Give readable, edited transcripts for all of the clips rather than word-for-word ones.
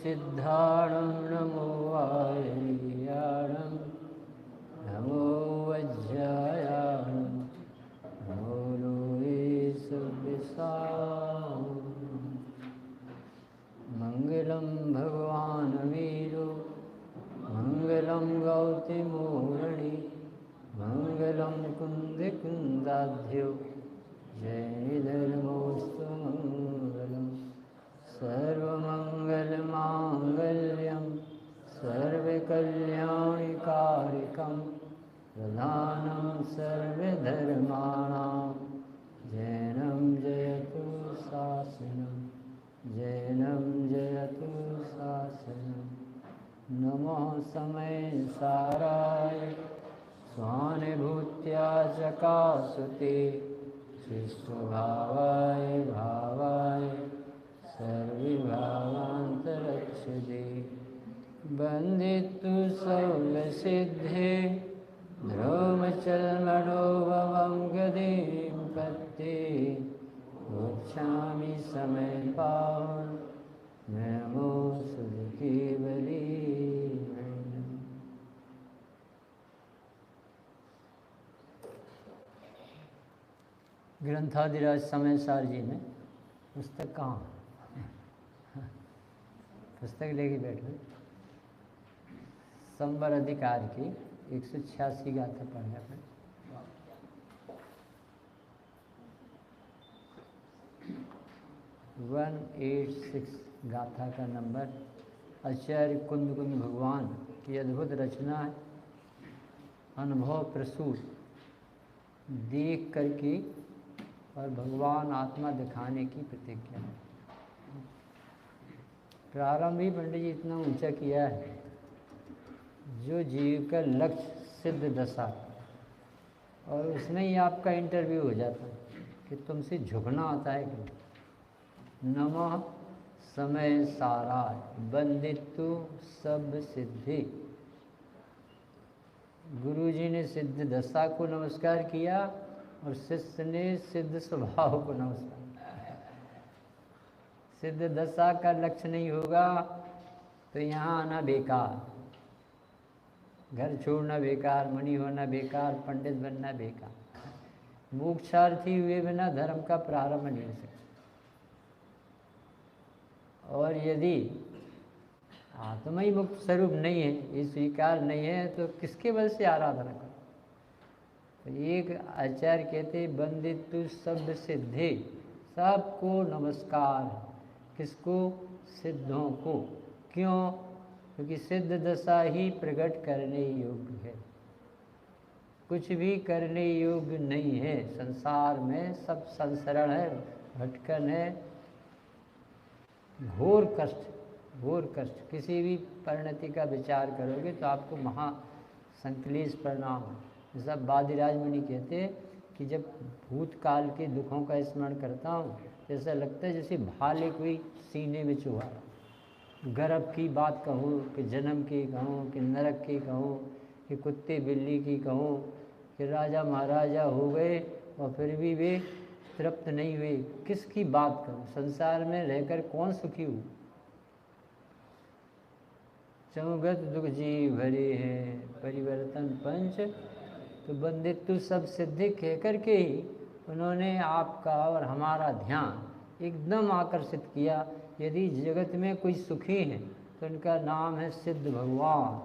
सिद्धाणं नमो आयर्याणं नमो वज्रायाणं नमो लोये सुविशां। मंगलं भगवान् वीरो मंगलं गौतमोहरि मंगलं कुन्दिकुन्दाध्यो जयधर्मोऽस्तु मंगलम्। सर्वमङ्गलमाङ्गल्यं सर्वकल्याणकारिकं प्रधानं सर्वधर्माणां जैनं जयतु शासनं जैनं जयतु शासनं। नमः समय साराय स्वानुभूत्या चकासुते शिष्टभावाय भावाय सर्वभावान्तरक्षदे। बन्दितु सौलसिद्धे ध्रुवचर्मणोभवं गतिं पत्ते गच्छामि समय पावन नमो सुखीवली। ग्रंथाधिराज समय सार जी ने पुस्तक कहाँ पुस्तक लेके बैठे संवर अधिकार की 186 गाथा पढ़ने पर 186 गाथा का नंबर। आचार्य कुंद भगवान की अद्भुत रचना है, अनुभव प्रसूत देख करके और भगवान आत्मा दिखाने की प्रतिज्ञा है। प्रारंभ ही पंडित जी इतना ऊंचा किया है, जो जीव का लक्ष्य सिद्ध दशा और उसमें ही आपका इंटरव्यू हो जाता है कि तुमसे झुकना आता है कि नमः समय सारा बंदितु सब सिद्धि। गुरुजी ने सिद्ध दशा को नमस्कार किया और शिष्य ने सिद्ध स्वभाव को नमस्कार। सिद्ध दशा का लक्ष्य नहीं होगा तो यहाँ आना बेकार, घर छोड़ना बेकार, मणि होना बेकार, पंडित बनना बेकार। मोक्षार्थी हुए बिना धर्म का प्रारंभ नहीं हो सकता। और यदि आत्मा ही मुक्त स्वरूप नहीं है, ये स्वीकार नहीं है, तो किसके बल से आराधना करो। तो एक आचार्य कहते बंदितु सब सिद्धि, सबको नमस्कार। किसको? सिद्धों को। क्यों? क्योंकि सिद्ध दशा ही प्रकट करने योग्य है, कुछ भी करने योग्य नहीं है। संसार में सब संसरण है, भटकन है, घोर कष्ट, घोर कष्ट। किसी भी परिणति का विचार करोगे तो आपको महा संकलेश परिणाम है। जैसा बादिराज मुनि कहते हैं कि जब भूतकाल के दुखों का स्मरण करता हूँ तो ऐसा लगता है जैसे भाले कोई सीने में चुहा। गर्भ की बात कहूँ कि जन्म की कहूँ कि नरक की कहूँ कि कुत्ते बिल्ली की कहूँ कि राजा महाराजा हो गए और फिर भी वे तृप्त नहीं हुए। किसकी बात करूँ? संसार में रहकर कौन सुखी हुआ? चौगत दुख जी भरे हैं परिवर्तन पंच। तो बंदित्व सब सिद्धि कह कर के ही उन्होंने आपका और हमारा ध्यान एकदम आकर्षित किया। यदि जगत में कोई सुखी है तो उनका नाम है सिद्ध भगवान।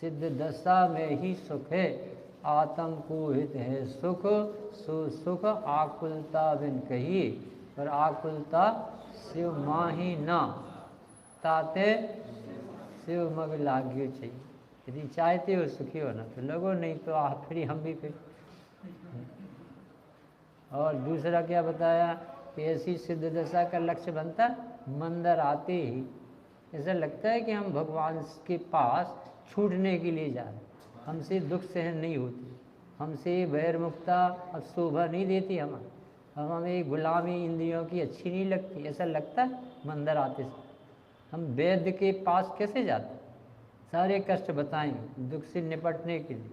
सिद्ध दशा में ही सुख है, आत्म को हित है सुख। सो सुख आकुलता बिन कहिए, पर आकुलता शिव माही ना ताते शिव मग लाग्यो चाहिए। यदि चाहते हो सुखी होना तो लगो, नहीं तो फिर हम भी फिर। और दूसरा क्या बताया कि ऐसी सिद्ध दशा का लक्ष्य बनता मंदिर आते ही ऐसा लगता है कि हम भगवान के पास छूटने के लिए जा रहे हैं। हमसे दुख सहन नहीं होती, हमसे वैरमुक्ता अब शोभा नहीं देती, हमें गुलामी इंद्रियों की अच्छी नहीं लगती। ऐसा लगता है मंदिर आते से। हम वैद्य के पास कैसे जाते? सारे कष्ट बताएंगे दुख से निपटने के लिए।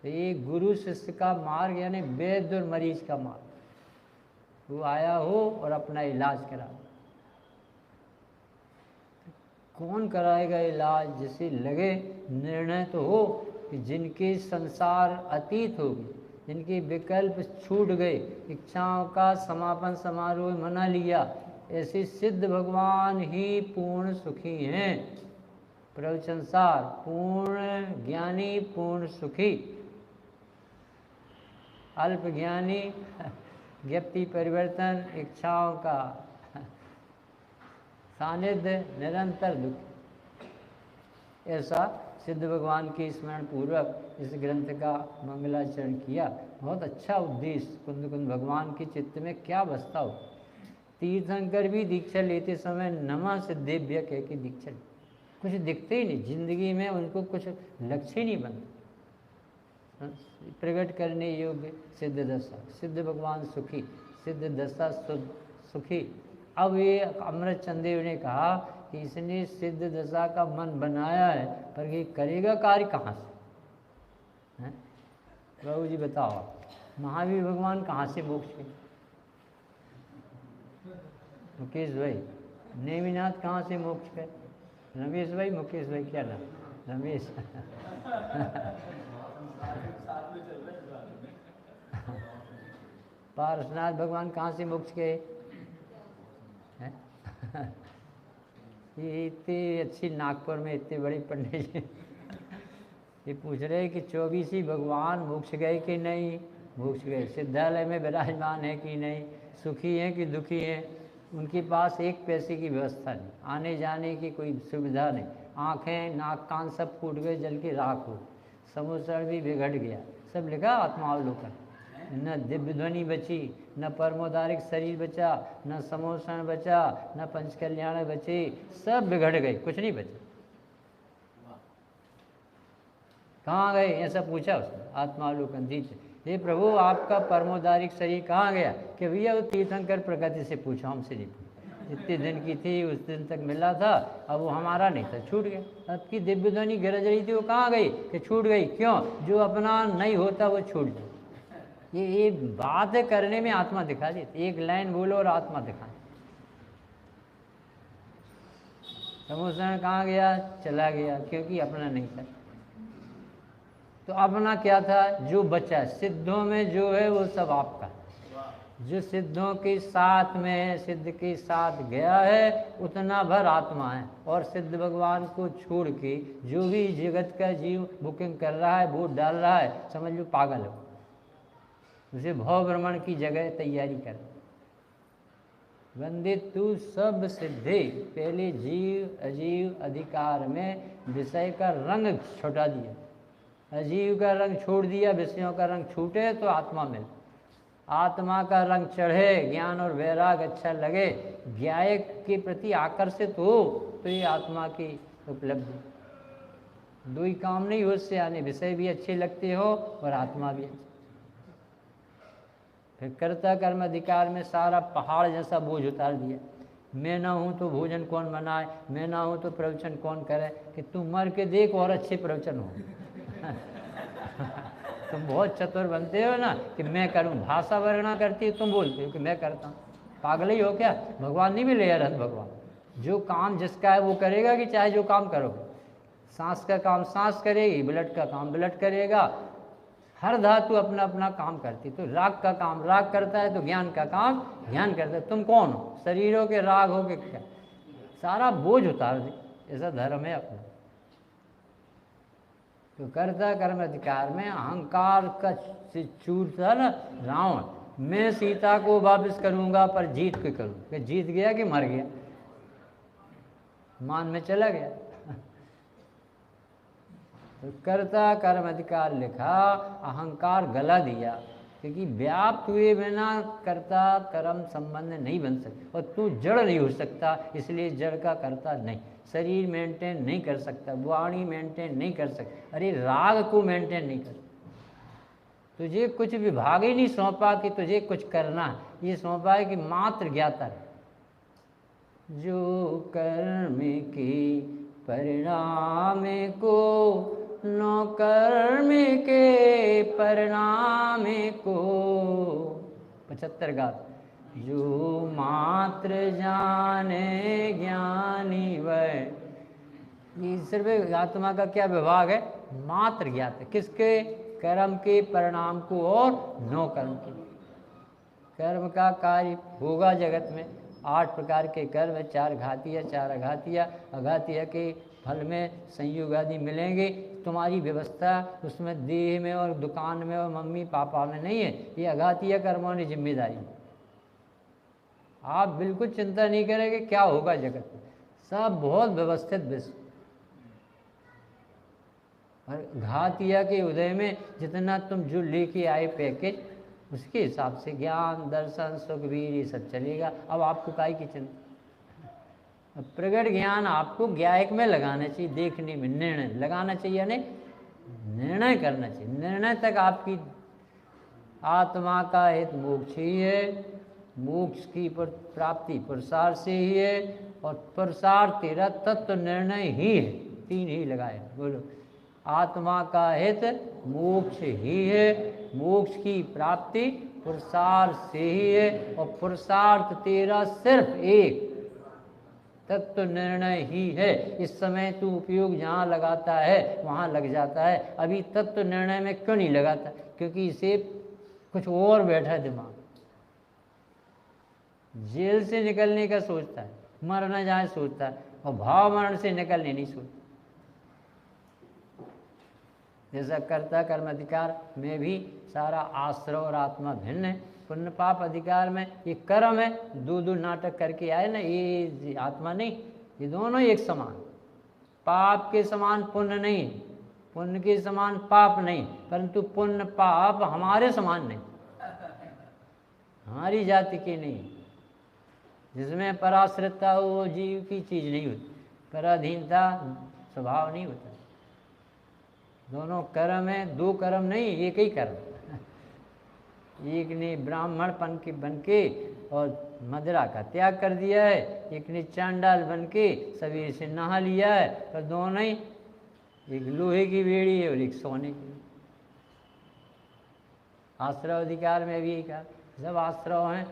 तो ये गुरु शिष्य का मार्ग यानी वैद्य और मरीज का मार्ग। वो आया हो और अपना इलाज करा। कौन कराएगा इलाज? जिसे लगे निर्णय तो हो कि जिनके संसार अतीत हो गए, जिनके विकल्प छूट गए, इच्छाओं का समापन समारोह मना लिया, ऐसे सिद्ध भगवान ही पूर्ण सुखी हैं। प्रवचनसार पूर्ण ज्ञानी पूर्ण सुखी, अल्प ज्ञानी व्यक्ति परिवर्तन, इच्छाओं का सानिध्य, निरंतर दुख। ऐसा सिद्ध भगवान के स्मरण पूर्वक इस ग्रंथ का मंगलाचरण किया। बहुत अच्छा उद्देश्य। कुंद कुंद भगवान के चित्त में क्या बसता हो। तीर्थंकर भी दीक्षा लेते समय नमः सिद्धेभ्य कह के दीक्षा ली। कुछ दिखते ही नहीं, जिंदगी में उनको कुछ लक्ष्य ही नहीं बनता। प्रकट करने योग्य सिद्ध दशा, सिद्ध भगवान सुखी, सिद्ध दशा सुखी। अब ये अमृत चंदेव ने कहा कि इसने सिद्ध दशा का मन बनाया है, पर ये करेगा कार्य कहाँ से? हैं बाबू जी बताओ, महावीर भगवान कहाँ से मोक्ष के? मुकेश भाई, नेमिनाथ कहाँ से मोक्ष के? रमेश भाई, मुकेश भाई, क्या नाम? रमेश पारसनाथ भगवान कहाँ से मोक्ष के? ये इतनी अच्छी नागपुर में इतने बड़े पंडित जी ये पूछ रहे कि 24 ही भगवान मोक्ष गए कि नहीं? मोक्ष गए। सिद्धालय में विराजमान है कि नहीं? सुखी हैं कि दुखी हैं? उनके पास एक पैसे की व्यवस्था नहीं, आने जाने की कोई सुविधा नहीं, आँखें नाक कान सब फूट गए, जल के राख हो, समुद्र भी बिगड़ गया। सब लिखा आत्मावलोकन। न दिव्य ध्वनि बची, न परमोदारिक शरीर बचा, न समोषण बचा, न पंचकल्याण बचे, सब बिगड़ गए, कुछ नहीं बचा। कहाँ गए? ऐसा पूछा उसने आत्मावलोकन जी से, हे प्रभु आपका परमोदारिक शरीर कहाँ गया? कि भैया वो तीर्थंकर प्रकृति से पूछा, हमसे नहीं पूछा। जितने दिन की थी उस दिन तक मिला था, अब वो हमारा नहीं था, छूट गया। अब की दिव्य ध्वनि गरज रही थी, वो कहाँ गई? कि छूट गई। क्यों? जो अपना नहीं होता वो छूट जाए। ये बात करने में आत्मा दिखा देती, एक लाइन बोलो और आत्मा दिखा। समोषण कहाँ गया? चला गया, क्योंकि अपना नहीं था। तो अपना क्या था? जो बचा सिद्धों में जो है वो सब आपका। जो सिद्धों के साथ में है, सिद्ध के साथ गया है, उतना भर आत्मा है। और सिद्ध भगवान को छोड़ के जो भी जगत का जीव बुकिंग कर रहा है, वोट डाल रहा है, समझ लो पागल हो। उसे भव भ्रमण की जगह तैयारी कर। वंदे तू सब सिद्धे, पहले जीव अजीव अधिकार में विषय का रंग छुटा दिया, अजीव का रंग छोड़ दिया, विषयों का रंग छूटे तो आत्मा मिले। आत्मा का रंग चढ़े, ज्ञान और वैराग अच्छा लगे, ज्ञाय के प्रति आकर्षित हो, तो ये आत्मा की उपलब्धि। दो ही काम नहीं हो उससे आने, विषय भी अच्छे लगते हो और आत्मा भी अच्छी। फिर कर्ता कर्म अधिकार में सारा पहाड़ जैसा बोझ उतार दिया। मैं ना हूँ तो भोजन कौन बनाए, मैं ना हूँ तो प्रवचन कौन करे, कि तुम मर के देख और अच्छे प्रवचन हो तुम बहुत चतुर बनते हो ना कि मैं करूं, भाषा वर्णना करती है, तुम बोलते हो कि मैं करता हूँ। पागल ही हो क्या? भगवान नहीं मिले यार, भगवान जो काम जिसका है वो करेगा, कि चाहे जो काम करोगे। सांस का काम सांस करेगी, ब्लड का काम ब्लड करेगा, हर धातु अपना अपना काम करती। तो राग का काम राग करता है, तो ज्ञान का काम ज्ञान करता है। तुम कौन हो? शरीरों के राग हो के क्या? सारा बोझ उतार दे, ऐसा धर्म है अपना। तो कर्ता कर्म अधिकार में अहंकार का चूर था ना रावण, मैं सीता को वापस करूंगा पर जीत के करूँ, कि जीत गया कि मर गया, मान में चला गया। तो कर्ता कर्म अधिकार लिखा, अहंकार गला दिया, क्योंकि व्याप्त हुए बिना कर्ता कर्म संबंध नहीं बन सकता। और तू जड़ नहीं हो सकता, इसलिए जड़ का कर्ता नहीं। शरीर मेंटेन नहीं कर सकता, वाणी मेंटेन नहीं कर सकता, अरे राग को मेंटेन नहीं कर सकता। तुझे कुछ विभाग ही नहीं सौंपा कि तुझे कुछ करना, ये सौंपा है कि मात्र ज्ञाता है। जो कर्म के परिणाम को, नो कर्म के परिणाम को, 75 गात। जो मात्र जाने ज्ञानी वह ये सिर्फ आत्मा का क्या विभाग है? मात्र ज्ञात है। किसके? कर्म के परिणाम को और नो कर्म के। कर्म का कार्य होगा जगत में 8 प्रकार के कर्म है, 4 घातीय 4 अघातीय। अघातीय के फल में संयोग आदि मिलेंगे। तुम्हारी व्यवस्था उसमें देह में और दुकान में और मम्मी पापा में नहीं है, ये अघातीय कर्मों ने जिम्मेदारी। आप बिल्कुल चिंता नहीं करेंगे क्या होगा जगत में, सब बहुत व्यवस्थित विश्व। और घातिया के उदय में जितना तुम जो लेके आए पैकेज, उसके हिसाब से ज्ञान दर्शन सुख वीर ये सब चलेगा। अब आपको काय की चिंता? प्रगट ज्ञान आपको ज्ञायक में लगाना चाहिए, देखने में निर्णय लगाना चाहिए, यानी निर्णय करना चाहिए। निर्णय तक आपकी आत्मा का हित मोक्ष ही है, मोक्ष की प्राप्ति पुरुषार्थ से ही है, और पुरुषार्थ तेरा तत्व निर्णय ही है। 3 ही लगाए, बोलो। आत्मा का हित मोक्ष ही है, मोक्ष की प्राप्ति पुरुषार्थ से ही है, और पुरुषार्थ तेरा सिर्फ एक तत्व निर्णय ही है। इस समय तू उपयोग जहाँ लगाता है वहाँ लग जाता है, अभी तत्व निर्णय में क्यों नहीं लगाता? क्योंकि इसे कुछ और बैठा है दिमाग, जेल से निकलने का सोचता है, मर न जाए सोचता है, और भाव मरण से निकलने नहीं सोचता। जैसा कर्ता कर्म अधिकार में भी सारा आश्रय और आत्मा भिन्न है। पुण्य पाप अधिकार में ये कर्म है, 2 नाटक करके आए ना, ये आत्मा नहीं, ये दोनों एक समान। पाप के समान पुण्य नहीं, पुण्य के समान पाप नहीं, परंतु पुण्य पाप हमारे समान नहीं, हमारी जाति के नहीं। जिसमें पराश्रितता हो वो जीव की चीज नहीं होती, पराधीनता स्वभाव नहीं होता। दोनों कर्म है, 2 कर्म नहीं, एक ही कर्म। एक ने ब्राह्मणपन के बन के और मदिरा का त्याग कर दिया है, एक ने चांडाल बन के सवेरे से नहा लिया है, पर दोनों ही, एक लोहे की बेड़ी है और एक सोने की। आश्रय अधिकार में भी यही कहा, सब आश्रय हैं,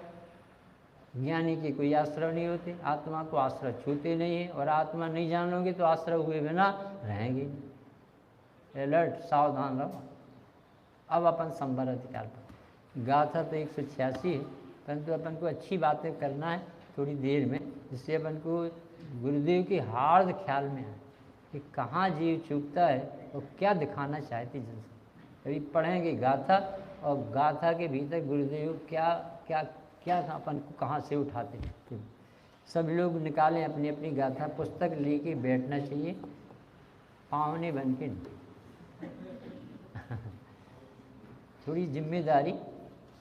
ज्ञानी के कोई आश्रय नहीं होते, आत्मा को आश्रय छूते नहीं है, और आत्मा नहीं जानोगे तो आश्रय हुए बिना रहेंगे। अलर्ट, सावधान रहो। अब अपन संवर अधिकार पर, गाथा तो 186 है, परंतु अपन को अच्छी बातें करना है थोड़ी देर में, जिससे अपन को गुरुदेव के हार्द ख्याल में आए कि कहाँ जीव चूकता है और क्या दिखाना चाहते जनता। अभी पढ़ेंगे गाथा, और गाथा के भीतर गुरुदेव क्या क्या क्या अपन को कहाँ से उठाते हैं। सब लोग निकालें अपनी अपनी गाथा, पुस्तक लेके बैठना चाहिए, पावने बन के। थोड़ी जिम्मेदारी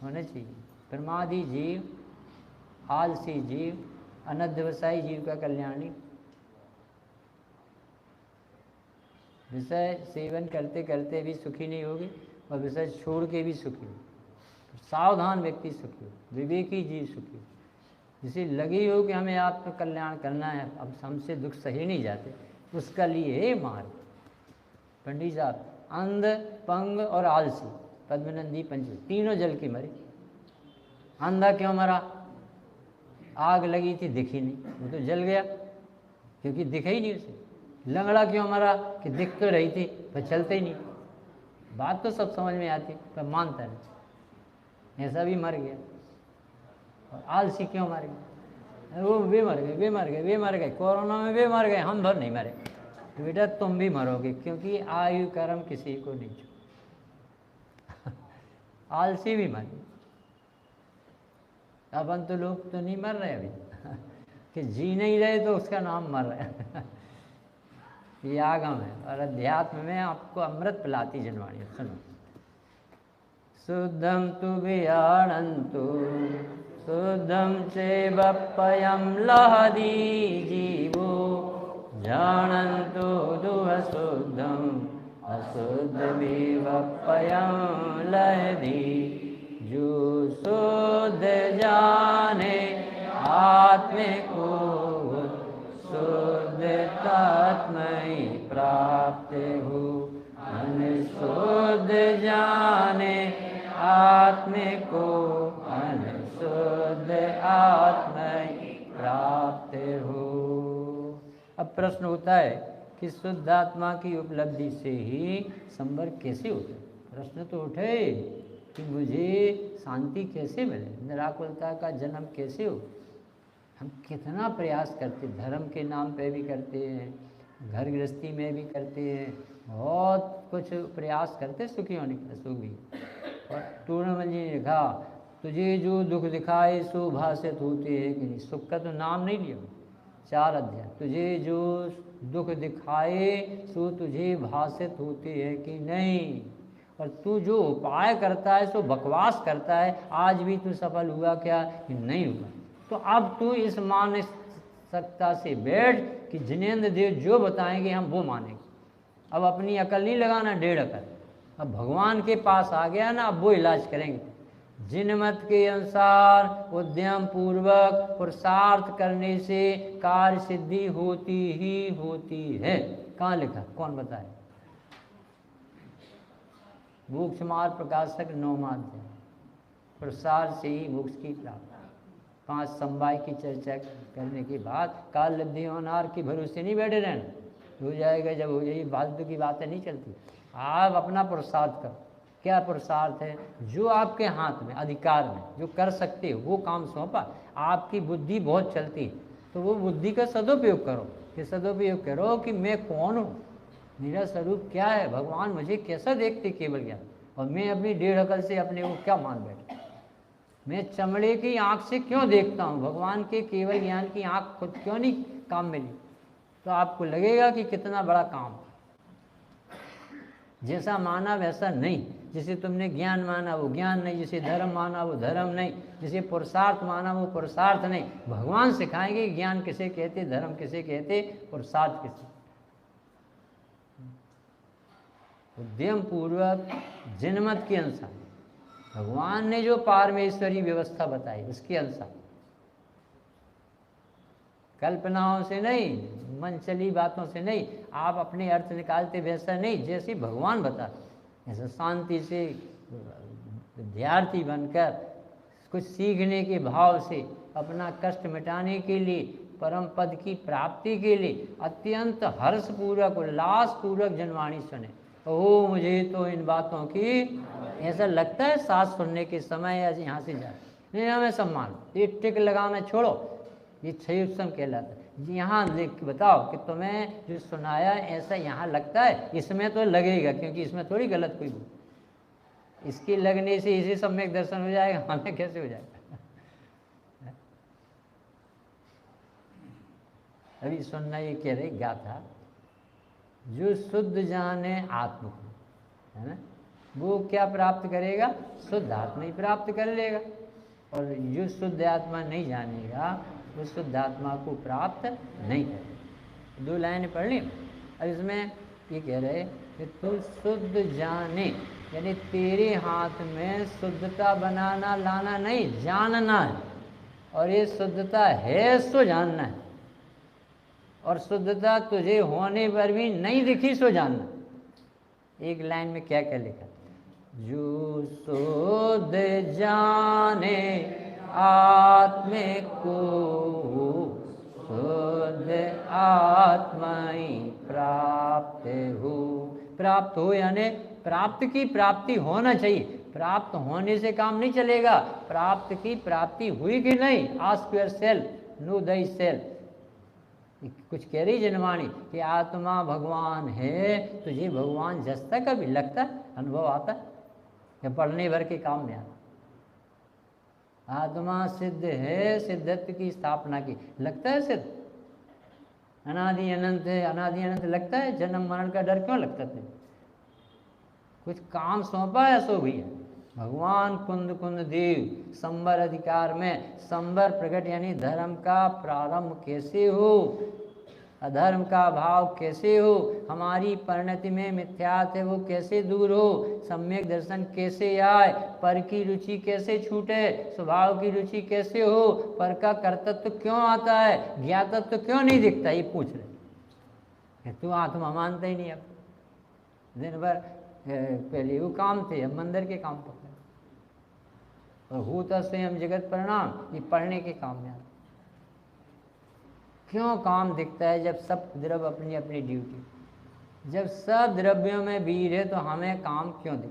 होना चाहिए। प्रमादी जीव, आलसी जीव, अनध्यवसायी जीव का कल्याणी। विषय सेवन करते करते भी सुखी नहीं होगी, और विषय छोड़ के भी सुखी हो। सावधान व्यक्ति सुखी हो, विवेकी जीव सुखी हो। जिसे लगी हो कि हमें आत्म कल्याण करना है, अब हमसे दुख सही नहीं जाते, उसका लिए मार्ग। पंडित साहब अंध, पंग और आलसी, पद्मनंदी पंच, तीनों जल के मरे। अंधा क्यों मरा? आग लगी थी, दिखी नहीं, वो तो जल गया क्योंकि दिखा ही नहीं उसे। लंगड़ा क्यों मरा? कि दिख तो रही थी पर चलते ही नहीं। बात तो सब समझ में आती पर मानता नहीं, ऐसा भी मर गया। और आलसी क्यों मर गया? वो वे मर गए, वे मर गए, वे मर गए, कोरोना में वे मर गए, हम भर नहीं मरे। तो बेटा तुम भी मरोगे, क्योंकि आयु कर्म किसी को नहीं छू। आलसी भी मर गए। अपन तो लोग तो नहीं मर रहे अभी कि जी नहीं रहे तो उसका नाम मर रहा है। ये आगम है, और अध्यात्म में आपको अमृत पिलाती जनवाणी। सुनो, शुद्धम तु वियाणन्तु शुद्धम चैवप्ययं लहदी जीवो जानन्तु दुःशुद्धम अशुद्धमेवप्ययं लहदी। जो शुद्ध जाने आत्म को शुद्ध तत्मय प्राप्त हो, अनशुद्ध जाने आत्म को अनशुद्ध आत्मय प्राप्त हो। अब प्रश्न होता है कि शुद्ध आत्मा की उपलब्धि से ही संवर्ग कैसे होते। प्रश्न तो उठे कि मुझे शांति कैसे मिले, निराकुलता का जन्म कैसे हो। हम कितना प्रयास करते, धर्म के नाम पे भी करते हैं, घर गृहस्थी में भी करते हैं, बहुत कुछ प्रयास करते सुखी होने के लिए, सुख भी। और टूर्नामल जी ने लिखा, तुझे जो दुख दिखाए सो भाषित होते हैं कि नहीं। सुख का तो नाम नहीं लिया, 4 अध्याय। तुझे जो दुख दिखाए सो तुझे भाषित होते हैं कि नहीं। और तू जो उपाय करता है सो बकवास करता है, आज भी तू सफल हुआ क्या कि नहीं हुआ। तो अब तू इस मानसिकता से बैठ कि जिनेंद्र देव जो बताएंगे हम वो मानेंगे। अब अपनी अकल नहीं लगाना, 1.5 अकल। अब भगवान के पास आ गया ना, अब वो इलाज करेंगे। जिन मत के अनुसार उद्यम पूर्वक पुरुषार्थ करने से कार्य सिद्धि होती ही होती है। कहाँ लिखा, कौन बताए? मोक्ष मार्ग प्रकाशक 9वां अध्याय। पुरुषार्थ से ही मोक्ष की प्राप्ति। 5 समवाय की चर्चा करने के बाद काल लब्धि होनार के भरोसे नहीं बैठे रहना, हो जाएगा जब हो जाएगी, फालतू की बातें नहीं चलती। आप अपना पुरुषार्थ करो। क्या पुरुषार्थ है? जो आपके हाथ में, अधिकार में जो कर सकते हो वो काम सौंपा। आपकी बुद्धि बहुत चलती है तो वो बुद्धि का सदुपयोग करो। कि सदुपयोग करो कि मैं कौन हूँ, मेरा स्वरूप क्या है, भगवान मुझे कैसा देखते केवल ज्ञान, और मैं अपनी 1.5 अकल से अपने को क्या मान बैठा। मैं चमड़े की आंख से क्यों देखता हूँ, भगवान के केवल ज्ञान की आंख खुद क्यों नहीं काम में ली। तो आपको लगेगा कि कितना बड़ा काम। जैसा माना वैसा नहीं। जिसे तुमने ज्ञान माना वो ज्ञान नहीं, जिसे धर्म माना वो धर्म नहीं, जिसे पुरुषार्थ माना वो पुरुषार्थ नहीं। भगवान सिखाएंगे ज्ञान किसे कहते, धर्म किसे कहते, पुरुषार्थ किसे। उद्यम पूर्वक जिनमत के अनुसार भगवान ने जो पारमेश्वरी व्यवस्था बताई उसके अनुसार, कल्पनाओं से नहीं, मन चली बातों से नहीं, आप अपने अर्थ निकालते वैसा नहीं, जैसे भगवान बताते। ऐसा शांति से विद्यार्थी बनकर कुछ सीखने के भाव से अपना कष्ट मिटाने के लिए, परम पद की प्राप्ति के लिए अत्यंत हर्षपूर्वक उल्लासपूर्वक जनवाणी सुने। ओह मुझे तो इन बातों की ऐसा लगता है सांस सुनने के समय ऐसे यहाँ से जाए नहीं, हमें सम्मान। ये टिक लगाना छोड़ो, ये क्षयुत्सम कहलाता है। यहाँ लिख के बताओ कि तुम्हें जो सुनाया ऐसा यहाँ लगता है, इसमें तो लगेगा क्योंकि इसमें थोड़ी गलत कोई। इसके लगने से इसी सम्यक दर्शन हो जाएगा, हमें कैसे हो जाएगा। अभी सुनना ये कह रहे गाथा, जो शुद्ध जाने आत्मा को, है ना, वो क्या प्राप्त करेगा? शुद्ध आत्मा ही प्राप्त कर लेगा। और जो शुद्ध आत्मा नहीं जानेगा वो शुद्ध आत्मा को प्राप्त नहीं करेगा। 2 लाइन पढ़ ली। अब इसमें ये कह रहे कि तू शुद्ध जाने, यानी तेरे हाथ में शुद्धता बनाना लाना नहीं, जानना है। और ये शुद्धता है सो जानना है, और शुद्धता तुझे होने पर भी नहीं दिखी सो जानना। एक लाइन में क्या क्या लिखा, जो शुद्ध जाने आत्मे को शुद्ध आत्मा ही प्राप्त हो। प्राप्त हो यानी प्राप्त की प्राप्ति होना चाहिए। प्राप्त होने से काम नहीं चलेगा, प्राप्त की प्राप्ति हुई कि नहीं। Ask your self, no thy self. कुछ कह रही जनवाणी कि आत्मा भगवान है, तुझे भगवान जसता कभी लगता, अनुभव आता या पढ़ने भर के काम में आता। आत्मा सिद्ध है, सिद्धत्व की स्थापना की, लगता है सिद्ध। अनादि अनंत है, अनादि अनंत लगता है। जन्म मरण का डर क्यों लगता है? कुछ काम सौंपा है सो भी है। भगवान कुंद कुंद देव संवर अधिकार में, संवर प्रकट यानी धर्म का प्रारंभ कैसे हो, अधर्म का भाव कैसे हो, हमारी परिणति में मिथ्यात्व है वो कैसे दूर हो, सम्यक दर्शन कैसे आए, पर की रुचि कैसे छूटे, स्वभाव की रुचि कैसे हो, पर का कर्तव्य क्यों आता है, ज्ञातत्व क्यों नहीं दिखता, ये पूछ रहे। तू आत्मा मानता ही नहीं। अब दिन भर पहले वो काम थे, अब मंदिर के काम पकड़े, और होता स्वयं जगत परिणाम, ये पढ़ने के काम में आता। क्यों काम दिखता है जब सब द्रव अपनी अपनी ड्यूटी। जब सब द्रव्यों में वीर है तो हमें काम क्यों दे?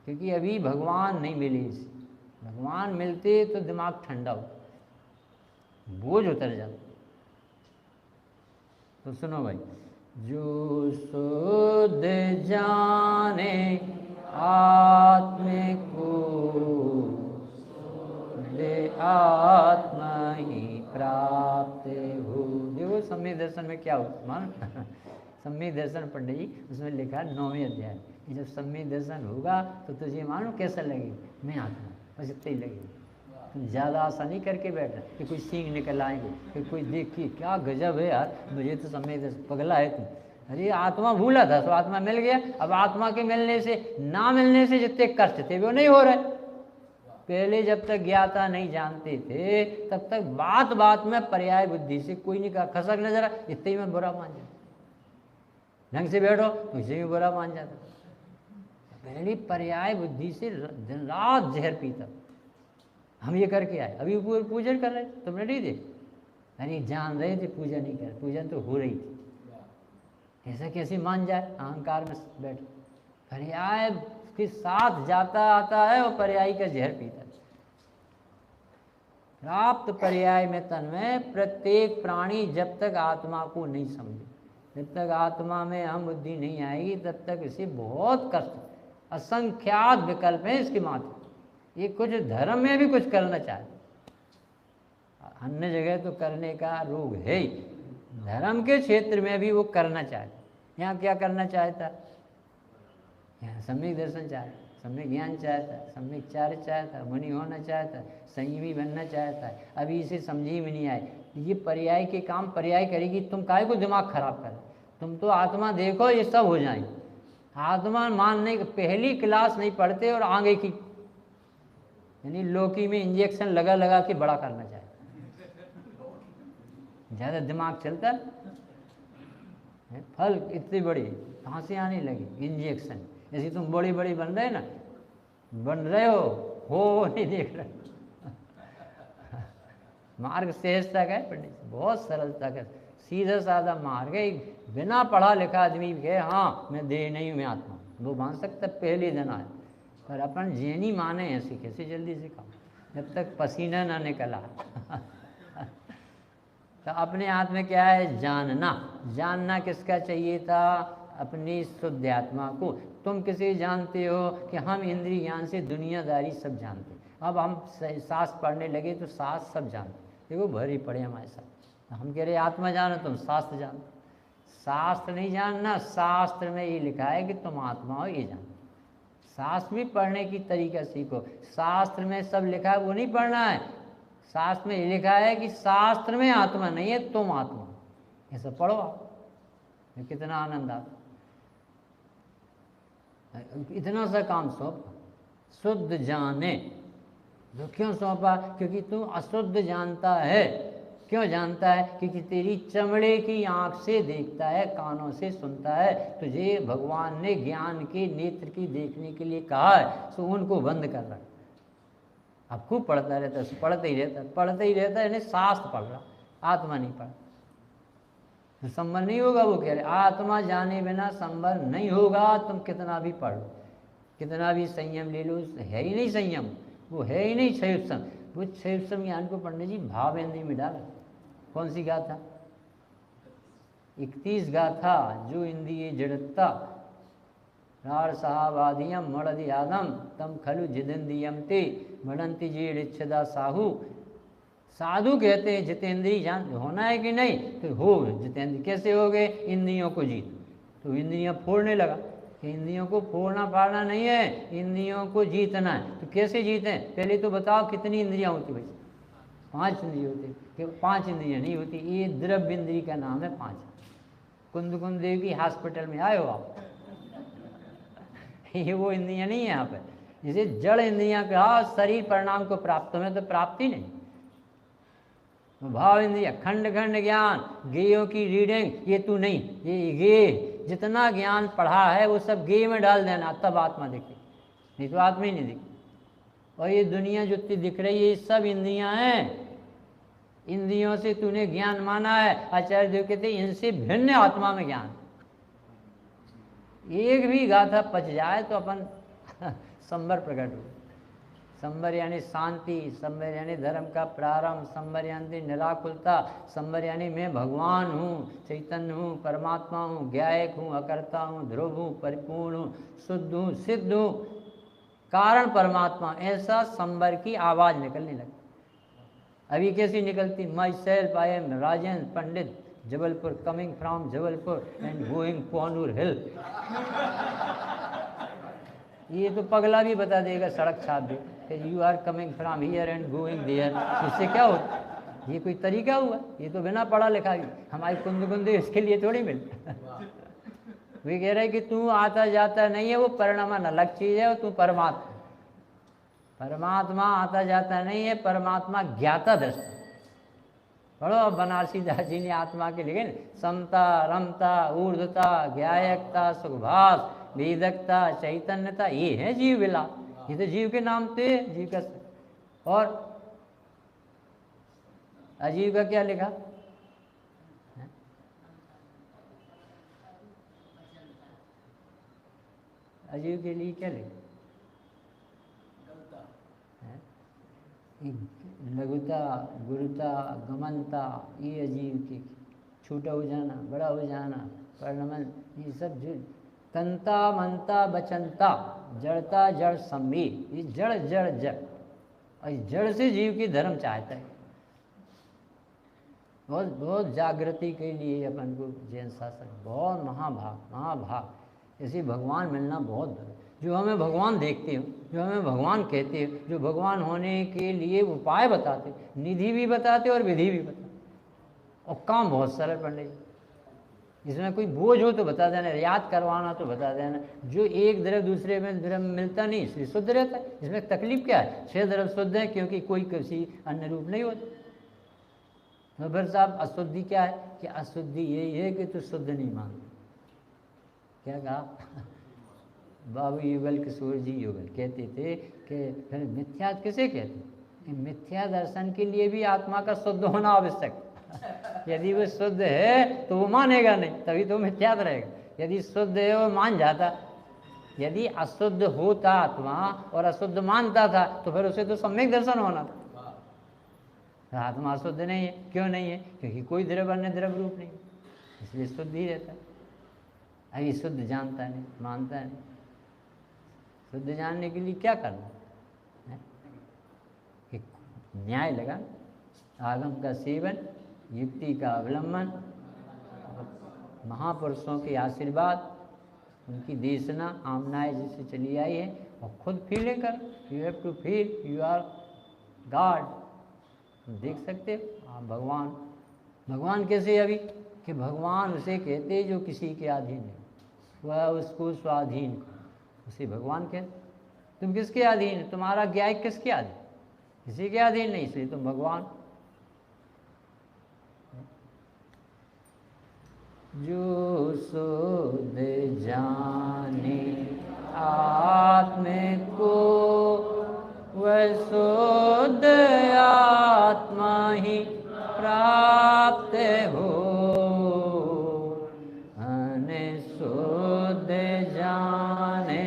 क्योंकि अभी भगवान नहीं मिले इसे। भगवान मिलते तो दिमाग ठंडा हो, बोझ उतर जाता। तो सुनो भाई, जो शुद्ध जाने आत्म को, दे आत्मा ही प्राप्त हो। देखो सम्यक दर्शन में क्या हो मान सम्यक दर्शन पंडित जी उसमें लिखा 9वें अध्याय, जब सम्यक दर्शन होगा तो तुझे मानो कैसा लगे, मैं आत्मा, बस इतना ही लगेगा। तुम ज़्यादा आशा नहीं करके बैठना कि कोई सींग निकल आएंगे, कि कोई देखिए क्या गजब है यार, मुझे तो सम्यक दर्शन, पगला है तुम। अरे आत्मा भूला था तो आत्मा मिल गया। अब आत्मा के मिलने से, ना मिलने से जितने कष्ट थे वो नहीं हो रहे। पहले जब तक ज्ञाता नहीं जानते थे तब तक बात बात में पर्याय बुद्धि से कोई नहीं कहा, खसक न जरा इतने ही में बुरा मान जाता, ढंग से बैठो तो इसे भी बुरा मान जाता। पहले पर्याय बुद्धि से दिन रात जहर पीता। हम ये करके आए, अभी पूजन कर रहे थे, तुमने नहीं देख, अरे जान रहे थे पूजन नहीं कर, पूजन तो हो रही थी, ऐसा कैसे मान जाए, अहंकार में बैठ। पर्याय के साथ जाता आता है और पर्याय का जहर पीता है। प्राप्त पर्याय में तन्मय प्रत्येक प्राणी जब तक आत्मा को नहीं समझे, जब तक आत्मा में अहम बुद्धि नहीं आएगी तब तक इसे बहुत कष्ट, असंख्यात विकल्प हैं इसके माथे। ये कुछ धर्म में भी कुछ करना चाहे, अन्य जगह तो करने का रोग है ही, धर्म के क्षेत्र में भी वो करना चाहता। यहाँ क्या करना चाहता, यहाँ सम्यक दर्शन चाहता, सम्यक ज्ञान चाहता, सम्यक चार्य चाहता, मुनि होना चाहता, संयमी बनना चाहता है। अभी इसे समझी में नहीं आए, ये पर्याय के काम पर्याय करेगी, तुम काहे को दिमाग खराब कर, तुम तो आत्मा देखो ये सब हो जाएंगे। आत्मा मानने पहली क्लास नहीं पढ़ते और आगे की यानी लोकी में इंजेक्शन लगा लगा के बड़ा करना चाहे, ज़्यादा दिमाग चलता है। फल इतनी बड़ी कहाँ से आने लगी इंजेक्शन, जैसे तुम बड़ी बड़ी बन रहे ना, बन रहे हो नहीं देख रहे। मार्ग सहजता का है पंडित, बहुत सरलता का सीधा साधा मार्ग है। बिना पढ़ा लिखा आदमी कहे हाँ मैं देह नहीं हूँ मैं आत्मा, वो मान सकता पहले दिन आए, पर अपन जैनी माने ऐसे कैसे जल्दी से काम, जब तक पसीना ना निकला। तो अपने हाथ में क्या है, जानना। जानना किसका चाहिए था, अपनी शुद्ध आत्मा को। तुम किसे जानते हो कि हम इंद्रिय ज्ञान से दुनियादारी सब जानते। अब हम शास्त्र पढ़ने लगे तो शास्त्र सब जानते, देखो भरी पड़े हमारे साथ। हम कह रहे आत्मा जानो, तुम शास्त्र जानो। शास्त्र नहीं जानना, शास्त्र में ये लिखा है कि तुम आत्मा हो ये जानो। शास्त्र भी पढ़ने की तरीका सीखो, शास्त्र में सब लिखा है वो नहीं पढ़ना है। शास्त्र में ये लिखा है कि शास्त्र में आत्मा नहीं है, तुम आत्मा, ऐसा पढ़ो आप, कितना आनंद आता। इतना सा काम सौंपा, शुद्ध जाने। तो क्यों सौंपा, क्योंकि तू अशुद्ध जानता है। क्यों जानता है, क्योंकि तेरी चमड़े की आंख से देखता है, कानों से सुनता है। तुझे भगवान ने ज्ञान के नेत्र की देखने के लिए कहा है, तो उनको बंद कर रहा है। अब खूब पढ़ता रहता है, पढ़ते ही रहता है, यानी शास्त्र पढ़ रहा, आत्मा नहीं पढ़। तो संभल नहीं होगा, वो कह रहे आत्मा जाने बिना संभल नहीं होगा। तुम कितना भी पढ़ लो, कितना भी संयम ले लो, है ही नहीं संयम, वो है ही नहीं क्षयोत्सम। वो क्षयोत्सम ज्ञान को पंडित जी भावेंद्री में डाला। कौन सी गाथा, 31 गाथा, जो इंद्रिय जड़ता रार साहबादियम मड़दि आदम तम खलु जिदेंद्रियम ते मड़ंती जीड़िच्छदा साहू। साधु कहते हैं जितेंद्रिय जान होना है कि नहीं, तो हो जितेंद्रिय। कैसे हो गए, इंद्रियों को जीत, तो इंद्रियां फोड़ने लगा। इंद्रियों को फोड़ना फाड़ना नहीं है, इंद्रियों को जीतना है। तो कैसे जीते, पहले तो बताओ कितनी इंद्रियां होती भाई, 5 इंद्रियां होती। 5 इंद्रियां नहीं होती, ये द्रव्य इंद्रिय का नाम है 5। कुंद कुंद देव की हॉस्पिटल में आए हो आप, ये वो इंद्रियां नहीं है यहाँ पे। जैसे जड़ इंद्रियां का शरीर परिणाम को प्राप्त में तो प्राप्ति नहीं। भाव इंद्रिया, खंड खंड ज्ञान, गेयों की रीडिंग, ये तू नहीं, ये गे जितना ज्ञान पढ़ा है वो सब गे में डाल देना, तब आत्मा दिखे, नहीं तो आत्मा ही नहीं दिखी। और ये दुनिया जो दिख रही है ये सब इंद्रियां हैं, इंद्रियों से तूने ज्ञान माना है, आचार्य देव कहते इनसे भिन्न आत्मा में ज्ञान। एक भी गाथा पच जाए तो अपन संबर प्रकट हो। संबर यानी शांति, संबर यानी धर्म का प्रारंभ, संबर यानी निराकुलता, संबर यानी मैं भगवान हूँ, चैतन्य हूँ, परमात्मा हूँ, ज्ञायक हूँ, अकर्ता हूँ, ध्रुव हूँ, परिपूर्ण हूँ, शुद्ध हूँ, सिद्ध हूँ, कारण परमात्मा। ऐसा संबर की आवाज़ निकलने लगती। अभी कैसी निकलती? Myself I am Rajendra Pandit, Jabalpur, coming from Jabalpur and going Coonoor hill. ये तो पगला भी बता देगा, सड़क छाप दे कि you are coming from here and going there. इससे क्या होता? ये कोई तरीका हुआ? ये तो बिना पढ़ा लिखा भी हमारी कुंद इसके लिए थोड़ी मिलता। वे कह रहे कि तू आता जाता नहीं है, वो परिणाम अलग चीज़ है, तू परमात्मा। परमात्मा आता जाता नहीं है, परमात्मा ज्ञाता दृष्टा। पढ़ो अब बनारसी दास जी ने आत्मा के लिखे, समता, रमता, ऊर्ध्वता, ज्ञायकता, सुखभास, वेदकता, चैतन्यता, ये है जीव विलास। ये तो जीव के नाम थे, जीव का। और अजीव का क्या लिखा? अजीव के लिए क्या लिखा? लघुता, गुरुता, गमनता, ये अजीव की। छोटा हो जाना, बड़ा हो जाना, परिणमन, ये सब जो तंता मनता बचनता, जड़ता जड़ संमीर, ये जड़ जड़ जड़, और जड़ से जीव की धर्म चाहता है। बहुत बहुत जागृति के लिए अपन को जैन शासक बहुत महाभाग ऐसे भगवान मिलना बहुत बड़ा। जो हमें भगवान देखते हो, जो हमें भगवान कहते हो, जो भगवान होने के लिए उपाय बताते, निधि भी बताते और विधि भी बताते, और काम बहुत सरल पंडित जी। इसमें कोई बोझ हो तो बता देना, याद करवाना तो बता देना। जो एक द्रव्य दूसरे में द्रव्य मिलता नहीं, इसलिए शुद्ध रहता है। इसमें तकलीफ क्या है? 6 द्रव्य शुद्ध है क्योंकि कोई किसी अन्य रूप नहीं होता। तो फिर साहब अशुद्धि क्या है? कि अशुद्धि यही है कि तू शुद्ध नहीं मानता। क्या कहा बाबू युगल किशोर जी युगल कहते थे कि फिर मिथ्या किसे कहते? कि मिथ्या दर्शन के लिए भी आत्मा का शुद्ध होना आवश्यक। यदि वो शुद्ध है तो वो मानेगा नहीं, तभी तो मिथ्यात रहेगा। यदि शुद्ध है वो मान जाता। यदि अशुद्ध होता आत्मा और अशुद्ध मानता था तो फिर उसे तो सम्यक दर्शन होना था। आत्मा शुद्ध नहीं है। क्यों नहीं है? क्योंकि कोई द्रव्य अन्य द्रव्य रूप नहीं, इसलिए शुद्ध ही रहता है। अभी शुद्ध जानता नहीं, मानता नहीं। शुद्ध जानने के लिए क्या करना है? कि न्याय लगा, आगम का सेवन, युक्ति का अवलंबन, महापुरुषों के आशीर्वाद, उनकी देशना आमनाएं जिससे चली आई है, और खुद फीलिंग कर। You have to feel you are God. देख सकते हो आप भगवान। भगवान कैसे? अभी कि भगवान उसे कहते जो किसी के अधीन है, वह उसको स्वाधीन, उसे भगवान कहते। तुम किसके अधीन? तुम्हारा ज्ञान किसके अधीन? किसी के अधीन नहीं, इसलिए तुम भगवान। जो शुद्ध जाने आत्मा को, वह शुद्ध आत्मा ही प्राप्त हो। अने शुद्ध जाने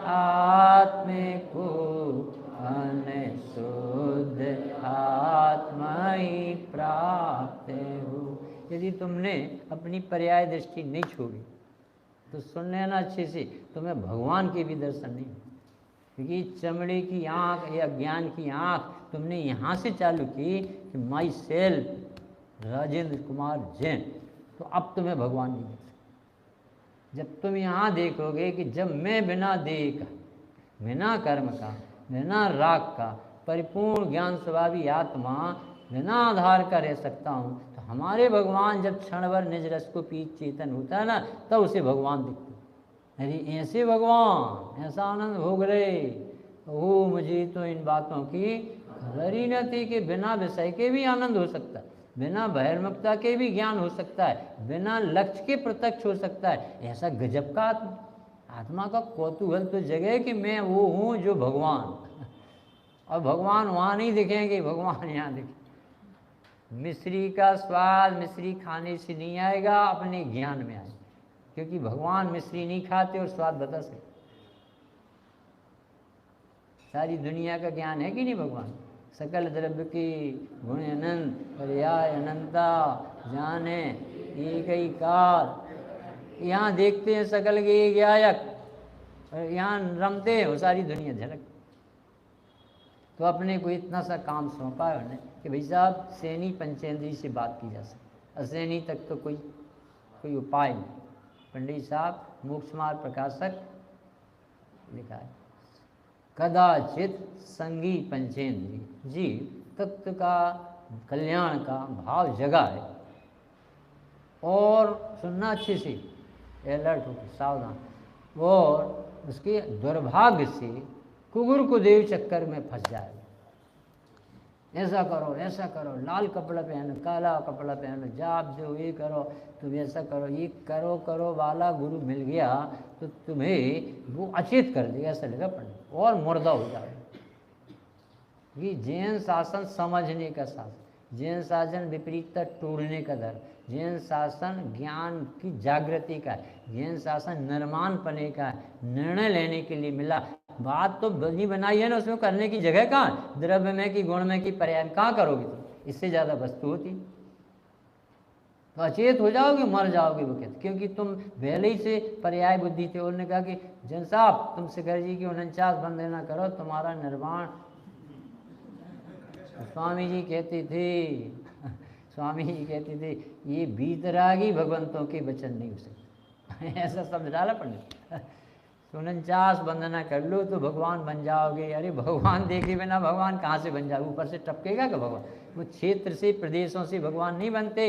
आत्मा को, अने शुद्ध आत्मा ही प्राप्त हो। यदि तुमने अपनी पर्याय दृष्टि नहीं छोड़ी तो सुन लेना अच्छे से, तुम्हें भगवान के भी दर्शन नहीं। क्योंकि चमड़े की आँख या ज्ञान की आँख तुमने यहाँ से चालू की कि माई सेल्फ राजेंद्र कुमार जैन, तो अब तुम्हें भगवान नहीं दिख सकता। जब तुम यहाँ देखोगे कि जब मैं बिना देह का, बिना कर्म का, बिना राग का परिपूर्ण ज्ञान स्वभावी आत्मा बिना आधार का रह सकता हूँ, तो हमारे भगवान जब क्षण भर निज रस को पी चेतन होता है ना, तब उसे भगवान दिखता है। अरे ऐसे भगवान, ऐसा आनंद भोग रहे हो। मुझे तो इन बातों की खबर ही न थी कि बिना विषय के भी आनंद हो सकता है, बिना बहिर्मुखता के भी ज्ञान हो सकता है, बिना लक्ष्य के प्रत्यक्ष हो सकता है। ऐसा गजब का आत्मा का कौतूहल तो जगह कि मैं वो हूँ जो भगवान, और भगवान वहाँ नहीं दिखेंगे, भगवान यहाँ दिखे। मिश्री का स्वाद मिश्री खाने से नहीं आएगा, अपने ज्ञान में आएगा, क्योंकि भगवान मिश्री नहीं खाते और स्वाद बता सकते। सारी दुनिया का ज्ञान है कि नहीं भगवान? सकल द्रव्य की गुण अनंत पर्याय अनंता जाने एक ही काल। यहाँ देखते हैं सकल के एक गायक, और यहाँ रमते हैं वो सारी दुनिया झलक। तो अपने को इतना सा काम सौंपा है उन्हें कि भाई साहब सैनी पंचेंद्री से बात की जा सके, असैनी तक तो कोई उपाय नहीं। पंडित साहब मोक्ष मार्ग प्रकाशक लिखा है, कदाचित संगी पंचेंद्री जीव तत्व का कल्याण का भाव जगा है। और सुनना अच्छे से, अलर्ट हो सावधान। और उसके दुर्भाग्य से कुकुर को देव चक्कर में फंस जाएगा। ऐसा करो, लाल कपड़ा पहनो, काला कपड़ा पहनो, जाप दो, ये करो, तुम ऐसा करो, ये करो वाला गुरु मिल गया तो तुम्हें वो अचेत कर देगा, ऐसा लगा पड़े और मुर्दा हो जाएगा। ये जैन शासन समझने का शासन, जैन शासन विपरीतता तोड़ने का दर, जैन शासन ज्ञान की जागृति का है, जैन शासन निर्माण पने का है, निर्णय लेने के लिए मिला। बात तो बनी बनाई है ना, उसमें करने की जगह कहाँ? द्रव्य में कि गुण में कि पर्याय कहाँ करोगे तुम? इससे ज़्यादा वस्तु होती तो अचेत हो जाओगे, मर जाओगे वो कहते, क्योंकि तुम पहले ही से पर्याय बुद्धि थे। उन्होंने कहा कि जन साहब तुम शिखर जी की 49 वंदना करो, तुम्हारा निर्वाण। स्वामी जी कहते थे ये बीतरागी भगवंतों के वचन नहीं हो सकते। ऐसा शब्द डाला पंडित। 49 वंदना कर लो तो भगवान बन जाओगे। अरे भगवान देखे बिना भगवान कहाँ से बन जाओगे? ऊपर से टपकेगा क्या भगवान? वो क्षेत्र से प्रदेशों से भगवान नहीं बनते,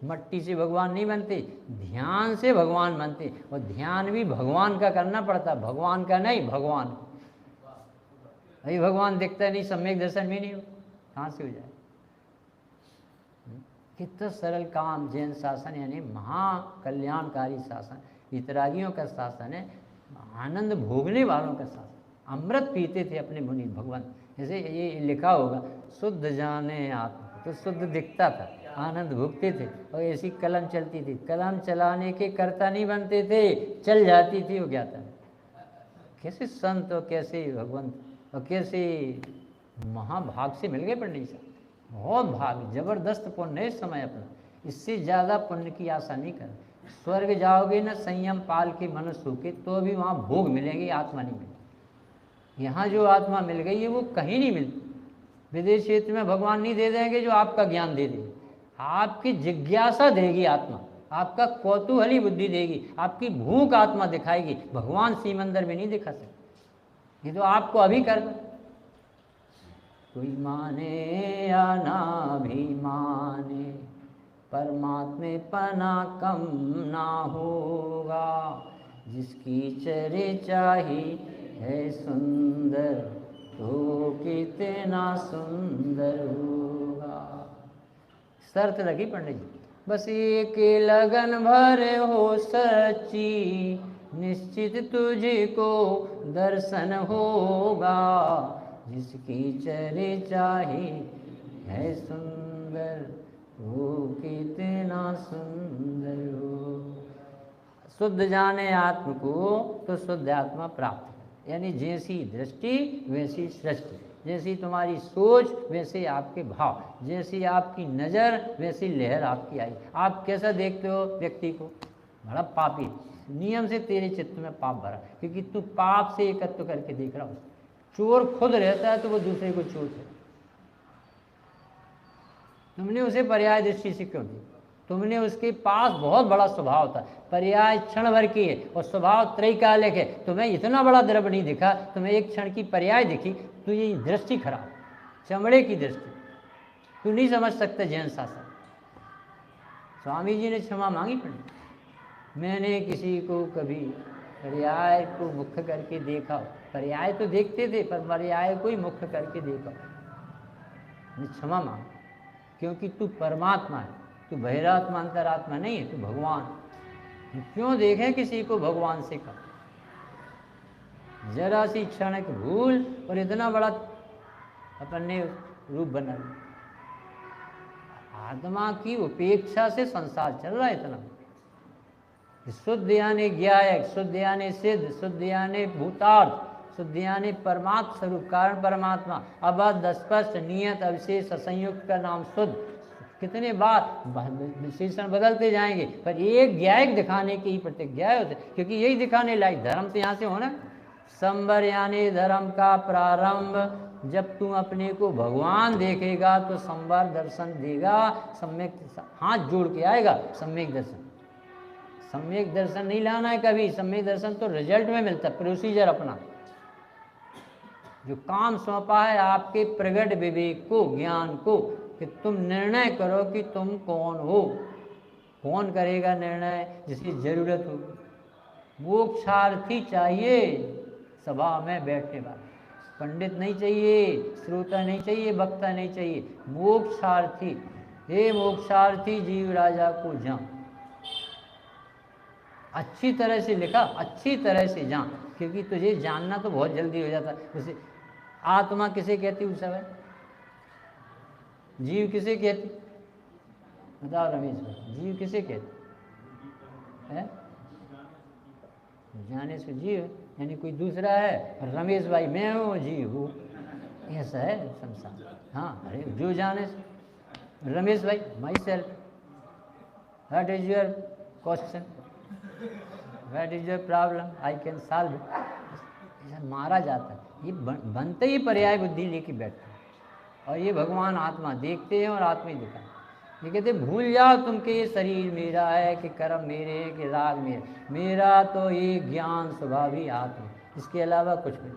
मट्टी से भगवान नहीं बनते, ध्यान से भगवान बनते। और ध्यान भी भगवान का करना पड़ता, भगवान का नहीं, भगवान। अभी भगवान दिखता नहीं, सम्यक दर्शन भी नहीं हो, कहाँ से हो जाए? कितना सरल काम जैन शासन, यानी महाकल्याणकारी शासन, वितरागियों का शासन है, आनंद भोगने वालों का शासन। अमृत पीते थे अपने मुनि भगवान। जैसे ये लिखा होगा, शुद्ध जाने आत्मा, तो शुद्ध दिखता था, आनंद भोगते थे। और ऐसी कलम चलती थी, कलम चलाने के कर्ता नहीं बनते थे, चल जाती थी वो ज्ञाता। कैसे संत और कैसे भगवंत और कैसे महाभाग से मिल गए पंडित साहब। बहुत भाग, जबरदस्त पुण्य है इस समय अपना, इससे ज़्यादा पुण्य की आशा नहीं कर। स्वर्ग जाओगे ना संयम पाल के मनुष्य होके, तो भी वहाँ भोग मिलेंगे, आत्मा नहीं मिलेगी। यहाँ जो आत्मा मिल गई है वो कहीं नहीं मिलती। विदेश क्षेत्र में भगवान नहीं दे देंगे जो आपका ज्ञान दे देगी, आपकी जिज्ञासा देगी आत्मा, आपका कौतूहली बुद्धि देगी, आपकी भूख आत्मा दिखाएगी। भगवान समंदर में नहीं दिखा सकते, ये तो आपको अभी करना। कोई माने या ना भी माने, परमात्मे पना कम ना होगा। जिसकी चर्चा ही है सुंदर, तो कितना सुंदर होगा। शर्त लगी पंडित जी, बस एक लगन भर हो सच्ची, निश्चित तुझको दर्शन होगा। जिसकी चर्चा ही है सुंदर, वो कितना सुंदर हो। शुद्ध जाने आत्म को तो शुद्ध आत्मा प्राप्त, यानी जैसी दृष्टि वैसी सृष्टि, जैसी तुम्हारी सोच वैसे आपके भाव, जैसी आपकी नज़र वैसी लहर आपकी आई। आप कैसा देखते हो व्यक्ति को? बड़ा पापी, नियम से तेरे चित्त में पाप भरा, क्योंकि तू पाप से एकत्व करके देख रहा हो। चोर खुद रहता है तो वो दूसरे को चोर है। तुमने उसे पर्याय दृष्टि से क्यों दी? तुमने उसके पास बहुत बड़ा स्वभाव था, पर्याय क्षण भर की है और स्वभाव त्रैकालिक है। तुम्हें इतना बड़ा द्रव्य नहीं दिखा, तुम्हें एक क्षण की पर्याय दिखी, तो ये दृष्टि खराब, चमड़े की दृष्टि, तू नहीं समझ सकता जैन शासन। स्वामी जी ने क्षमा मांगी पड़ी। मैंने किसी को कभी पर्याय को मुख्य करके देखा, पर्याय तो देखते थे पर पर्याय को ही मुख्य करके देखा, क्षमा मांग, क्योंकि तू परमात्मा है, तू बहिरात्मा अंतरात्मा नहीं है, तू भगवान। क्यों देखे किसी को भगवान से कम? जरा सी क्षणिक भूल और इतना बड़ा अपन ने रूप बना। आत्मा की उपेक्षा से संसार चल रहा है इतना। शुद्ध यानी ज्ञायक, शुद्ध यानी सिद्ध, शुद्ध यानी भूतार्थ, शुद्ध यानी परमात्म स्वरूप कारण परमात्मा, अबद्ध स्पष्ट नियत अविशेष असंयुक्त का नाम शुद्ध। कितने बार विशेषण बदलते जाएंगे पर एक ज्ञायक दिखाने की ही प्रतिज्ञा होते, क्योंकि यही दिखाने लायक धर्म तो यहाँ से होना। संवर यानी धर्म का प्रारंभ। जब तू अपने को भगवान देखेगा तो संवर दर्शन देगा, सम्यक हाथ जोड़ के आएगा सम्यक दर्शन। सम्यक दर्शन नहीं लाना है कभी, सम्यक दर्शन तो रिजल्ट में मिलता है, प्रोसीजर अपना। जो काम सौंपा है आपके प्रगट विवेक को, ज्ञान को, कि तुम निर्णय करो कि तुम कौन हो। कौन करेगा निर्णय? जिसकी जरूरत हो। मोक्षार्थी चाहिए सभा में बैठने वाला, पंडित नहीं चाहिए, श्रोता नहीं चाहिए, वक्ता नहीं चाहिए, मोक्षार्थी। हे मोक्षार्थी जीव राजा को जान। अच्छी तरह से लिखा, अच्छी तरह से जान, क्योंकि तुझे जानना तो बहुत जल्दी हो जाता है। उसे आत्मा किसे कहती उस समय? जीव किसे कहती? बताओ रमेश भाई, जीव किसे कहती है? जाने से जीव यानी कोई दूसरा है। रमेश भाई मैं हूँ, जीव हूँ, ऐसा है संसार। हाँ, अरे जो जाने से। रमेश भाई my self, what is your question, what is your problem, I can solve it. ऐसा मारा जाता है। ये बनते ही पर्याय बुद्धि लेके बैठते हैं, और ये भगवान आत्मा देखते हैं और आत्मा ही दिखाते हैं। ये कहते भूल जाओ तुम कि ये शरीर मेरा है, कि कर्म मेरे है, कि राग मेरा तो ये ज्ञान स्वभाव ही आत्मा, इसके अलावा कुछ नहीं।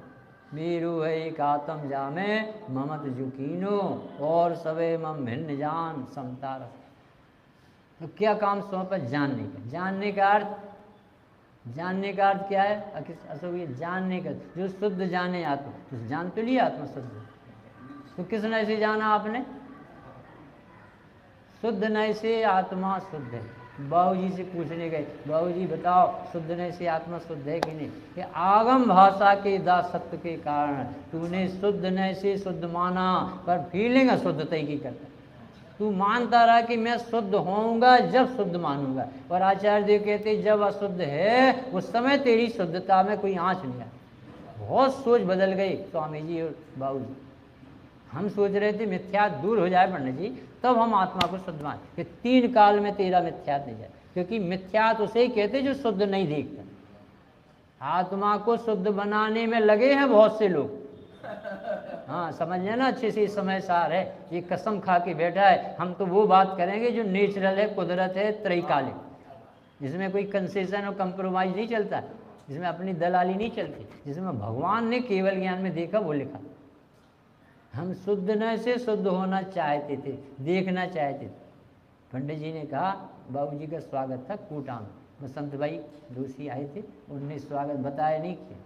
मेरू है एक आत्म जामे ममत जुकीनो, और सवे मम भिन्न जान समतार। तो क्या काम सौंपा? जानने का। जानने का अर्थ, जानने का अर्थ क्या है अशोक? ये जानने का, जो शुद्ध जाने आत्मा, तो जान तो लिया आत्मा शुद्ध। तो किस नए से जाना आपने? शुद्ध नए से आत्मा शुद्ध है। बाबूजी से पूछने गए, बाबूजी बताओ शुद्ध नए से आत्मा शुद्ध है कि नहीं? कि आगम भाषा के दासत्व के कारण तूने शुद्ध नए से शुद्ध माना, पर फीलिंग अशुद्धता की करता। तू मानता रहा कि मैं शुद्ध होऊंगा जब शुद्ध मानूंगा, और आचार्य देव कहते जब अशुद्ध है उस समय तेरी शुद्धता में कोई आँच नहीं है। बहुत सोच बदल गई स्वामी जी और बाबूजी। हम सोच रहे थे मिथ्यात दूर हो जाए पंडित जी, तब हम आत्मा को शुद्ध मान, कि 3 काल में तेरा मिथ्यात नहीं जाए। क्योंकि मिथ्यात उसे ही कहते जो शुद्ध नहीं देखता। आत्मा को शुद्ध बनाने में लगे हैं बहुत से लोग। हाँ समझ लेना अच्छे से, समय सार है, ये कसम खा के बैठा है। हम तो वो बात करेंगे जो नेचुरल है, कुदरत है, त्रैकालिक, जिसमें कोई कंसेशन और कंप्रोमाइज नहीं चलता, जिसमें अपनी दलाली नहीं चलती, जिसमें भगवान ने केवल ज्ञान में देखा वो लिखा। हम शुद्ध न से शुद्ध होना चाहते थे, देखना चाहते थे। पंडित जी ने कहा, बाबूजी का स्वागत था कोटा में, बसंत भाई दोषी आए थे, उनने स्वागत बताया नहीं किया,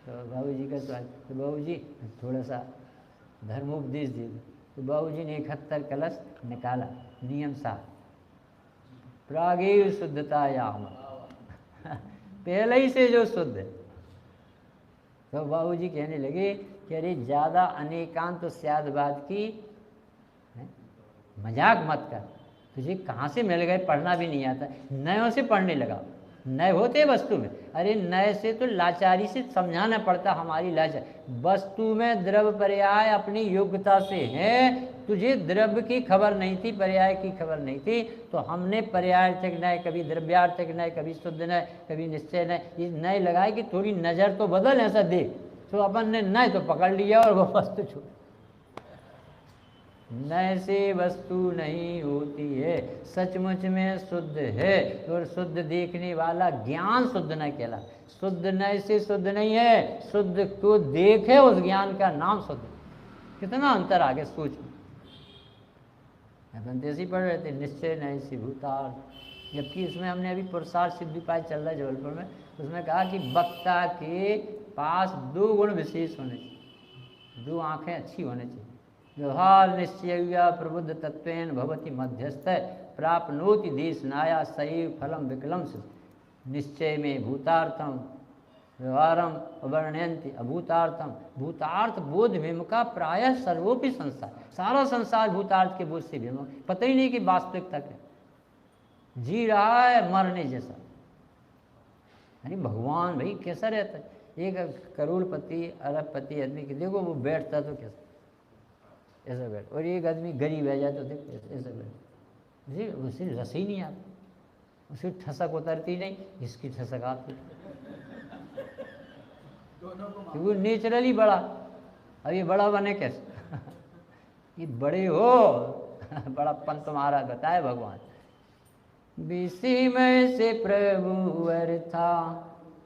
तो बाबूजी का स्वागत। तो बाबूजी थोड़ा सा धर्मोपदेश दे दो। तो बाबूजी ने 71 कलश निकाला, नियम सा प्रागेव शुद्धतायाम, पहले ही से जो शुद्ध है। तो बाबूजी कहने लगे कि अरे ज़्यादा अनेकांत तो स्यादवाद की मजाक मत कर, तुझे कहाँ से मिल गए, पढ़ना भी नहीं आता, नयों से पढ़ने लगा। नए होते वस्तु में, अरे नए से तो लाचारी से समझाना पड़ता, हमारी लाचार। वस्तु में द्रव्य पर्याय अपनी योग्यता से है, तुझे द्रव्य की खबर नहीं थी, पर्याय की खबर नहीं थी, तो हमने पर्यायार्थक नए, कभी द्रव्यार्थक नए, कभी शुद्ध नए, कभी निश्चय नए, ये नए लगाए कि थोड़ी नज़र तो बदल, ऐसा देख। तो अपन ने नए तो पकड़ लिया और वो वस्तु छोड़। नए से वस्तु नहीं होती है, सचमुच में शुद्ध है, और शुद्ध देखने वाला ज्ञान शुद्ध न कहला। शुद्ध नए से शुद्ध नहीं है, शुद्ध को देखे उस ज्ञान का नाम शुद्ध। कितना अंतर आगे सोच में। अपन देसी पढ़ रहे थे निश्चय नए से भूतार, जबकि इसमें हमने अभी पुरुषार्थ सिद्धिपाय चल रहा है जबलपुर में, उसमें कहा कि वक्ता के पास 2 गुण विशेष होने चाहिए, 2 आँखें अच्छी होनी चाहिए। व्यवहार निश्चय प्रबुद्ध तत्वेन भवति मध्यस्थ प्राप्नोति देशनाया सैव फलम विकलम से। निश्चय में भूतार्थम व्यवहारम वर्णयंती अभूतार्थम, भूतार्थ बोध विमुखा प्रायः सर्वोपि संसार, सारा संसार भूतार्थ के बोध से विमुख, पता ही नहीं कि वास्तविकता क्या, जी रहा है मरने जैसा। अरे भगवान भाई कैसा रहता है, एक करोड़पति अरबपति आदमी के देखो वो बैठता तो कैसा ऐसा बैठ, और एक आदमी गरीब है जाए तो देखो ऐसा बैठ जी, उसे रस ही नहीं आता, उसकी ठसक उतरती नहीं, इसकी ठसक आती, वो नेचुरली बड़ा। अब ये बड़ा बने कैसे ये बड़े हो बड़ापन तुम्हारा बताए भगवान। विस्मय से प्रभु था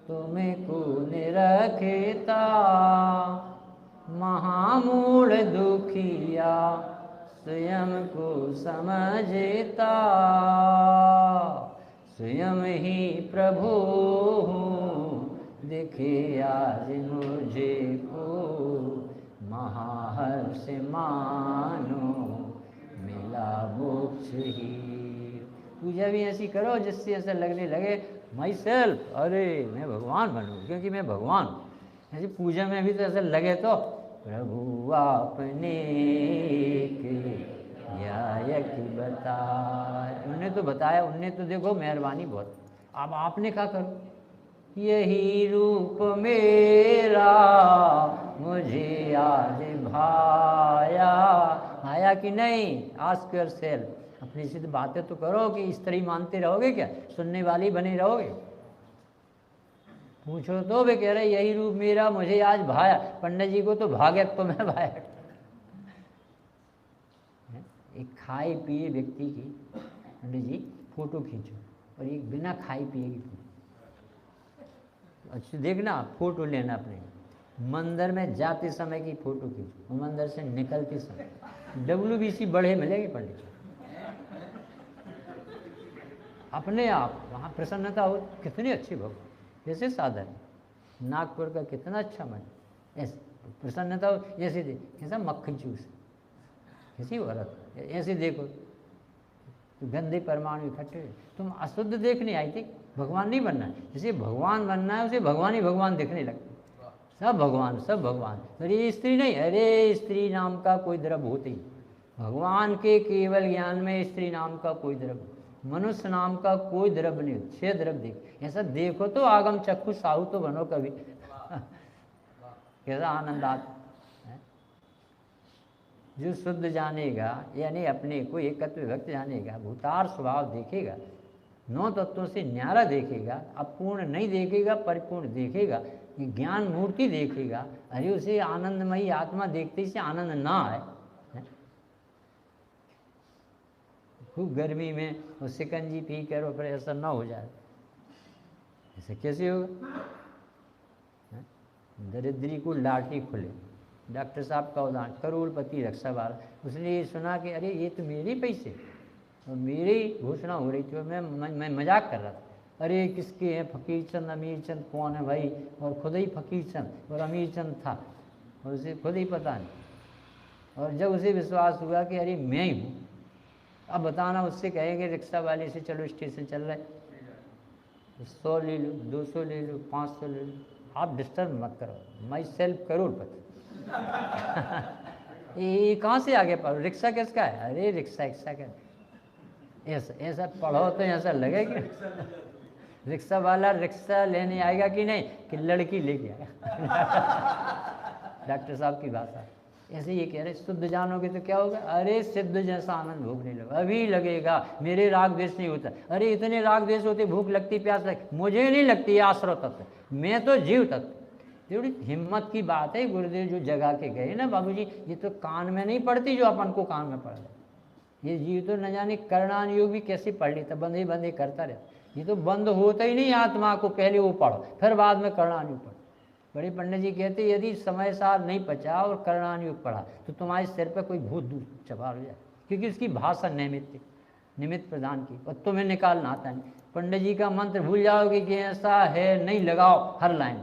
तुम्हें को निरखता, महामूढ़ दुखिया स्वयं को समझता, स्वयं ही प्रभु दिखे आज मुझे को, महाहर्ष मानो मिला मोक्ष ही। पूजा भी ऐसी करो जिससे ऐसा लगने लगे माई सेल्फ, अरे मैं भगवान बनूँ क्योंकि मैं भगवान हूँ। ऐसी पूजा में भी तो ऐसा लगे तो प्रभु आपने न्यायक बताया, उन्होंने तो बताया, उनने तो देखो मेहरबानी बहुत, अब आपने क्या करो, यही रूप मेरा मुझे आज भाया, आया कि नहीं, आस्क योरसेल्फ, अपनी सिद्ध बातें तो करो कि स्त्री मानते रहोगे क्या, सुनने वाली बने रहोगे, पूछो तो वे कह रहे यही रूप मेरा मुझे आज भाया, पंडित जी को तो भागे तो मैं भाया। एक खाए पिए व्यक्ति की पंडित जी फोटो खींचो, और एक बिना खाए पिए की, अच्छा देखना फोटो लेना, अपने मंदिर में जाते समय की फोटो खींचो, मंदिर से निकलते समय, WBC बढ़े मिलेगी पंडित जी, अपने आप वहाँ प्रसन्नता हो, कितनी अच्छी भगवान, कैसे साधन, नागपुर का कितना अच्छा मन, ऐसे प्रसन्नता हो, जैसे कैसा मक्खन चूस, कैसी औरत, ऐसे देखो तो गंदे परमाणु इकट्ठे, तुम अशुद्ध देखने आई थी, भगवान नहीं बनना है, जिसे भगवान बनना है उसे भगवान ही भगवान देखने लगते, सब भगवान सब भगवान। अरे स्त्री नहीं, अरे स्त्री नाम का कोई द्रव्य होते ही, भगवान के केवल ज्ञान में स्त्री नाम का कोई द्रव्य, मनुष्य नाम का कोई द्रव्य नहीं, 6 द्रव्य देख, ऐसा देखो तो आगम चक्षु साहू तो बनो कभी कैसा आनंद आता है। जो शुद्ध जानेगा, यानी अपने को एकत्व व्यक्त जानेगा, भूतार स्वभाव देखेगा, 9 तत्वों से न्यारा देखेगा, अपूर्ण नहीं देखेगा, परिपूर्ण देखेगा, ज्ञान मूर्ति देखेगा, अरे उसे आनंदमयी आत्मा देखते से आनंद ना आए, खूब गर्मी में वो शिकंजी पी कर और फिर ऐसा ना हो जाए, ऐसे कैसे होगा। दरिद्री को लाठी खुले, डॉक्टर साहब का उदाहरण, करोड़पति रक्षा वाला, उसने ये सुना कि अरे ये तो मेरे पैसे और मेरी घोषणा हो रही थी, और मैं मजाक कर रहा था, अरे किसके हैं, फकीर चंद अमीर चंद कौन है भाई, और खुद ही फकीर चंद और अमीर चंद था और उसे खुद ही पता नहीं, और जब उसे विश्वास हुआ कि अरे मैं ही हूँ, अब बताना उससे कहेंगे रिक्शा वाले से चलो स्टेशन चल रहे, 100 ले लो, 200 ले लो, 500 ले लो, आप डिस्टर्ब मत करो, माई सेल्फ करोड़पति ये कहाँ से आगे पढ़ो, रिक्शा किसका है, अरे रिक्शा क्या, ऐसा ऐसा पढ़ो तो ऐसा लगे कि रिक्शा वाला रिक्शा लेने आएगा कि नहीं, कि लड़की लेके आएगा डॉक्टर साहब की भाषा, ऐसे ये कह रहे शुद्ध जानोगे तो क्या होगा, अरे सिद्ध जैसा आनंद भोगने लगा, अभी लगेगा मेरे राग द्वेष नहीं होता, अरे इतने राग द्वेष होते, भूख लगती प्यास लगती, मुझे नहीं लगती, आश्रय तत्व, मैं तो जीव तत्व। थोड़ी हिम्मत की बात है, गुरुदेव जो जगा के गए ना बाबूजी, ये तो कान में नहीं पढ़ती जो अपन को कान में पढ़ रहे, ये जीव तो न जाने करणान योग भी कैसे पढ़ लेता, बंदे बंदे करता रहता, ये तो बंद होता ही नहीं आत्मा को, पहले वो पढ़ो फिर बाद में करणान योग पढ़ो। बड़े पंडित जी कहते यदि समय सार नहीं पचा और करणान योग पढ़ा तो तुम्हारे सिर पर कोई भूत दूर चबा हो जाए, क्योंकि इसकी भाषा निमित्त प्रदान की, और तुम्हें निकालना आता नहीं। पंडित जी का मंत्र भूल जाओगे कि ऐसा है नहीं लगाओ हर लाइन,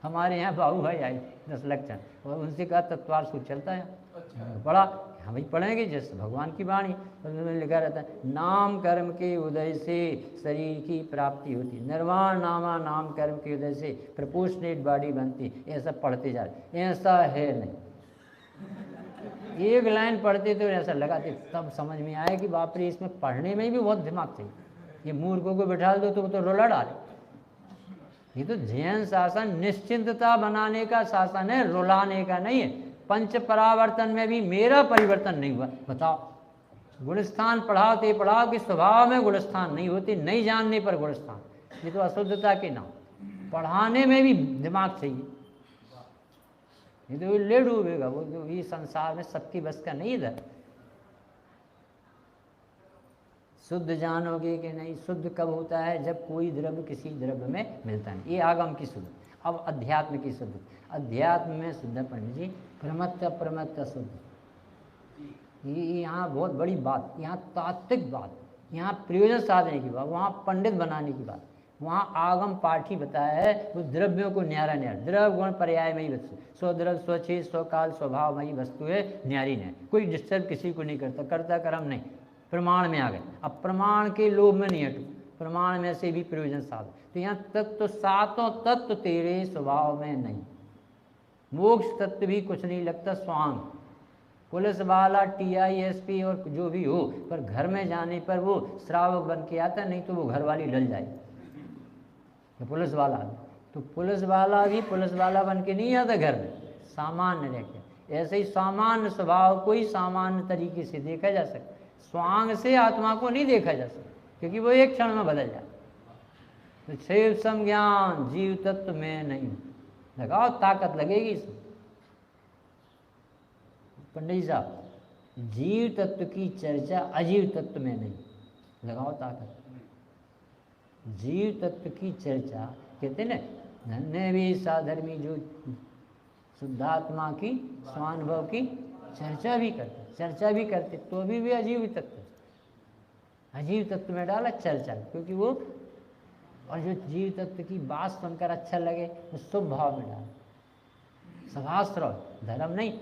हमारे यहाँ बाबू भाई आए 10 लक्षण, और उनसे कहा तत्वार सूत्र चलता है, पढ़ा हम ही पढ़ेंगे जैसे भगवान की वाणी, तो उसमें लिखा रहता है नाम कर्म के उदय से शरीर की प्राप्ति होती, निर्वाण नामा नाम कर्म के उदय से प्रपोर्शनेट बॉडी बनती। ऐसा पढ़ते जा रहे, ऐसा है नहीं। एक लाइन पढ़ते तो ऐसा लगाते तब समझ में आए कि बाप रे, इसमें पढ़ने में भी बहुत दिमाग चाहिए। ये मूर्खों को बिठा दो तो वो तो रोला डाले। ये तो जैन शासन निश्चिंतता बनाने का शासन है, रुलाने का नहीं है। पंच परावर्तन में भी मेरा परिवर्तन नहीं हुआ। बताओ, गुणस्थान पढ़ाते पढ़ाओ कि स्वभाव में गुणस्थान नहीं होते, नहीं जानने पर गुणस्थान, ये तो अशुद्धता के नाम। पढ़ाने में भी दिमाग चाहिए, ये तो ले डूबेगा वो। जो ये संसार में सबकी बस का नहीं इधर। शुद्ध जानोगे कि नहीं? शुद्ध कब होता है? जब कोई द्रव्य किसी द्रव्य में मिलता है। ये आगम की शुद्ध। अब अध्यात्म की शुद्ध। अध्यात्म में शुद्ध पंडित जी प्रमत्त प्रमत्त शुद्ध। ये यहाँ बहुत बड़ी बात, यहाँ तात्विक बात, यहाँ प्रयोजन साधने की बात, वहाँ पंडित बनाने की बात। वहाँ आगम पाठी बताया है उस द्रव्यों को न्यारा न्यारा। द्रव्य गुण पर्याय में ही वस्तु, स्वद्रव्य स्वच्छेद स्वकाल स्वभावमयी वस्तु है, न्यारी न्याय। कोई डिस्टर्ब किसी को नहीं करता, करता कर्म नहीं। प्रमाण में आ गए। अब प्रमाण के लोभ में नहीं हटू, प्रमाण में से भी प्रयोजन साधन। तो यहाँ तत्व, सातों तत्व तेरे स्वभाव में नहीं। मोक्ष तत्व भी कुछ नहीं लगता स्वांग। पुलिस वाला TISP और जो भी हो, पर घर में जाने पर वो श्रावक बन के आता, नहीं तो वो घर वाली डल जाए। तो पुलिस वाला, तो पुलिस वाला भी पुलिस वाला बन के नहीं आता घर में, सामान्य रह के। ऐसे ही सामान्य स्वभाव को ही सामान्य तरीके से देखा जा सकता। स्वांग से आत्मा को नहीं देखा जा सकता, क्योंकि वो एक क्षण में बदल जाता। तो शैव संज्ञान जीव तत्व में नहीं। लगाओ ताकत लगेगी इसमें। पंडित साहब, जीव तत्व की चर्चा अजीव तत्व में नहीं। लगाओ ताकत। जीव तत्व की चर्चा कहते ना, धन्य भी साधर्मी जो शुद्धात्मा की स्वानुभव की चर्चा भी करते तो भी अजीव तत्व, अजीव तत्व में डाला चर्चा, क्योंकि वो, और जो जीव तत्व की बात सुनकर अच्छा लगे वो शुभ भाव में डाला, शास्त्र धर्म नहीं।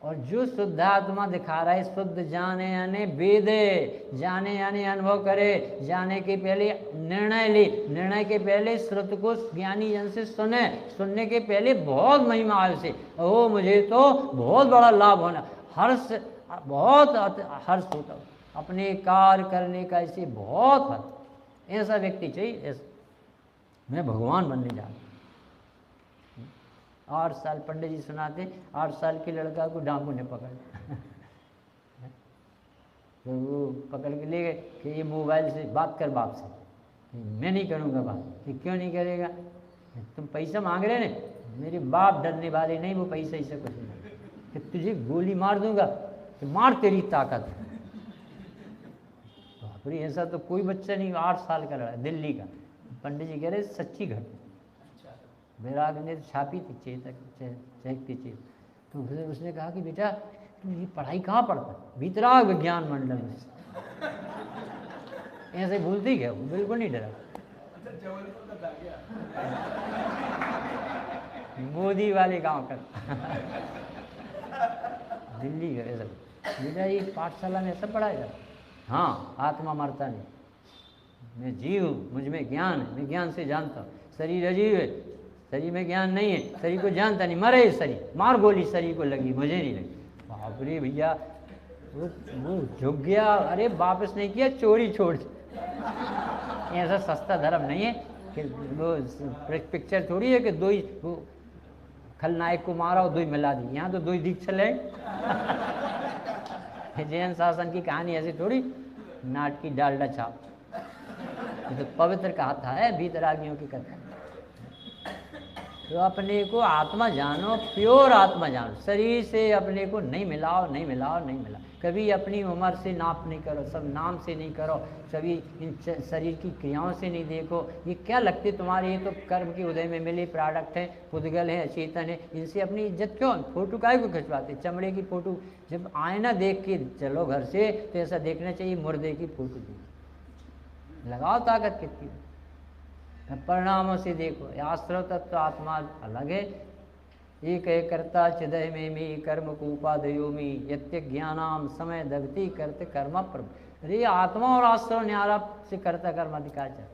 और जो शुद्धात्मा दिखा रहा है, शुद्ध जाने यानी वेदे, जाने यानी अनुभव करे, जाने के पहले निर्णय ले, निर्णय के पहले श्रुत को ज्ञानी जन से सुने, सुनने के पहले बहुत महिमा है उसे, ओ मुझे तो बहुत बड़ा लाभ होना, हर्ष, बहुत हर्ष होता, अपने कार्य करने का इसे बहुत हर्ष। ऐसा व्यक्ति चाहिए। ऐसा मैं भगवान बनने जा रहा हूँ। 8 साल पंडित जी सुनाते, 8 साल के लड़का को डाकू ने पकड़ तो वो पकड़ के ले गए कि ये मोबाइल से बात कर बाप से। मैं नहीं करूँगा बात। कि क्यों नहीं करेगा? तुम पैसा मांग रहे ने, मेरे बाप डरने वाले नहीं, वो पैसा ही से कुछ नहीं। कि तुझे गोली मार दूंगा, कि मार तेरी ताकत। बाप रे, ऐसा तो कोई बच्चा नहीं। 8 साल का लड़ा, दिल्ली का। पंडित जी कह रहे सच्ची घटना। वैराग ने छापी थी चैकती चीज। तो फिर उसने कहा कि बेटा तुम ये पढ़ाई कहाँ पढ़ता? वितराग विज्ञान मंडल में। ऐसे भूलती क्या? वो बिल्कुल नहीं डरा। मोदी वाले गांव का दिल्ली का। ऐसा बेटा ये पाठशाला में सब पढ़ाया जाता? हाँ, आत्मा मरता नहीं, मैं जीव हूँ, मुझ में ज्ञान है, मैं ज्ञान से जानता हूँ। शरीर अजीव है, शरीर में ज्ञान नहीं है, शरीर को जानता नहीं, मरे शरीर, मार गोली शरीर को लगी, मुझे नहीं लगी। बाप रे भैया, वो झुक गया। अरे वापस नहीं किया, चोरी छोड़। ऐसा सस्ता धर्म नहीं है कि वो पिक्चर थोड़ी है कि दो ही वो खलनायक को मारा और दो ही मिला दी। यहाँ तो दो ही दीक्षा ले। जैन शासन की कहानी ऐसी थोड़ी, नाट की डालडा छाप। तो पवित्र कहा था है वीतरागियों की कथा। तो अपने को आत्मा जानो, प्योर आत्मा जानो। शरीर से अपने को नहीं मिलाओ, नहीं मिलाओ, नहीं मिलाओ। कभी अपनी उम्र से नाप नहीं करो, सब नाम से नहीं करो, सभी इन शरीर की क्रियाओं से नहीं देखो। ये क्या लगते तुम्हारे? ये तो कर्म के उदय में मिले प्रोडक्ट हैं, पुद्गल है, अचेतन है। इनसे अपनी इज्जत क्यों? फोटो काहे को खिंचवाते? चमड़े की फोटो। जब आईना देख के चलो घर से, तो ऐसा देखना चाहिए मुर्दे की फोटो देख। लगाओ ताकत कितनी। परिणामों से देखो। आश्रव तत्व आत्मा अलग है, एक कर्ता चिदय में मी कर्म कूपादयोमी यत्य ज्ञानाम समय दगती करते कर्म पर। अरे आत्मा और आश्रव न्यारा से कर्ता कर्म अधिकार चल,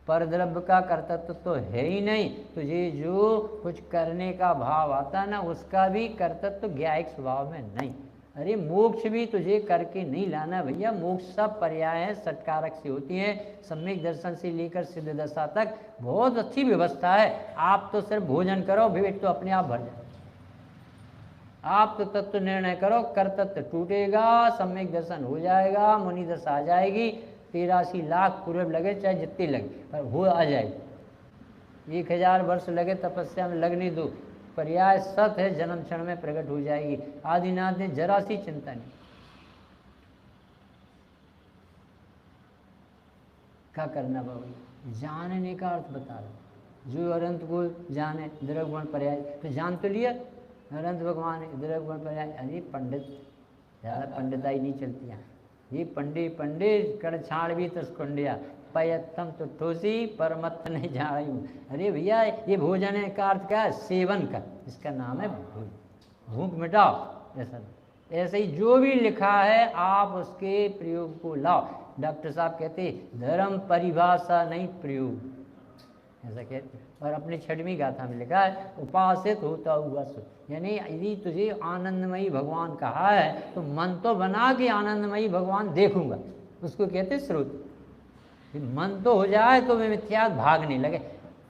पर द्रव्य का कर्तत्व तो है ही नहीं। तुझे जो कुछ करने का भाव आता है ना, उसका भी कर्तत्व ज्ञायिक स्वभाव में नहीं। अरे मोक्ष भी तुझे करके नहीं लाना भैया, मोक्ष सब पर्याय है, सत्कारक से होती है। सम्यक दर्शन से लेकर सिद्ध दशा तक बहुत अच्छी व्यवस्था है। आप तो सिर्फ भोजन करो, पेट तो अपने आप भर जाए। आप तो तत्व निर्णय करो, कर्तत्व टूटेगा, सम्यक दर्शन हो जाएगा, मुनि दशा आ जाएगी, 83 लाख पूर्व लगे चाहे जितनी लगे, पर हो आ जाएगी। 1000 वर्ष लगे तपस्या में, लगने दो, पर्याय सत है, जन्म क्षण में प्रकट हो जाएगी। आदिनाथ ने जरा सी चिंता नहीं। क्या करना बाबू, जानने का अर्थ बता रहा। जो अनंत को जाने, द्रव्य गुण पर्याय, तो जान तो लिया अनंत भगवान है, द्रव्य गुण पर्याय। अरे पंडित, ज़्यादा पंडिताई नहीं चलती यहाँ। ये पंडित कड़ छाड़ भी तस्कुंडिया पयत्तम तो ठोसी परमत्त नहीं जा रही हूँ। अरे भैया ये भोजन है का अर्थ क्या है, सेवन का, इसका नाम है भोजन, भूख मिटाओ। ऐसा ही जो भी लिखा है आप उसके प्रयोग को लाओ। डॉक्टर साहब कहते धर्म परिभाषा नहीं प्रयोग, ऐसा कहते। और अपनी 6वीं गाथा में लिखा है उपासित होता हुआ सुख, यानी यदि तुझे आनंदमयी भगवान कहा है तो मन तो बना कि आनंदमयी भगवान देखूंगा, उसको कहते स्रोत। मन तो हो जाए तो वे मिथ्या भागने लगे,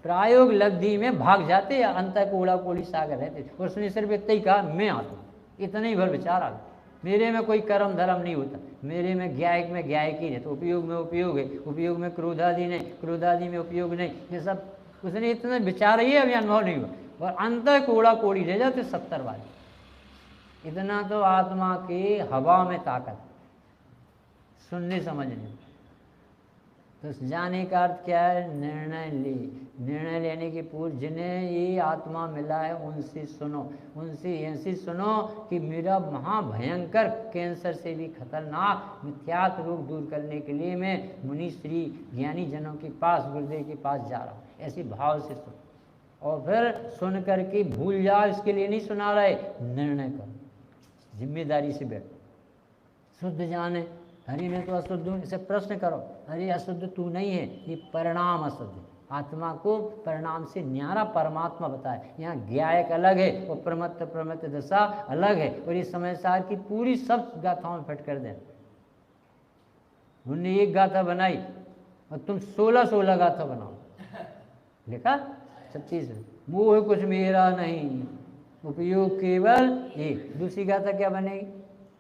प्रायोग लब्धि में भाग जाते, अंत कोड़ा कोड़ी सागर रहते। उसने सिर्फ इतना ही कहा मैं आता, इतना ही भर विचार आ गया। मेरे में कोई कर्म धर्म नहीं होता, मेरे में ज्ञायक ही रहता, उपयोग में उपयोग है, उपयोग में क्रोधादि नहीं, क्रोधादि में उपयोग नहीं, ये सब उसने इतना विचार ही अभी अनुभव नहीं हुआ। और अंत कोड़ा कोड़ी रह जाते 70 वाले। इतना तो आत्मा के हवा में ताकत, सुनने समझने। तो जाने का अर्थ क्या है, निर्णय लेने के पूर्व जिन्हें ये आत्मा मिला है उनसे सुनो, उनसे ऐसे सुनो कि मेरा महाभयंकर कैंसर से भी खतरनाक मिथ्यात्व रोग दूर करने के लिए मैं मुनि श्री ज्ञानी जनों के पास, गुरुदेव के पास जा रहा हूँ, ऐसे भाव से सुनो। और फिर सुन करके भूल जाओ, इसके लिए नहीं सुना रहे, निर्णय करो, जिम्मेदारी से बैठो। शुद्ध जाने, हरि में तो अशुद्ध हूँ, इसे प्रश्न करो, अरे अशुद्ध तू नहीं है, ये परिणाम अशुद्ध है। आत्मा को परिणाम से न्यारा परमात्मा बताए। यहाँ ज्ञायक अलग है और प्रमत्त दशा अलग है। और ये समय सार की पूरी सब गाथाओं में फिट कर दें। उन्होंने एक गाथा बनाई और तुम 16 गाथा बनाओ, लिखा 36 में। मोह कुछ मेरा नहीं, उपयोग केवल एक। दूसरी गाथा क्या बनेगी,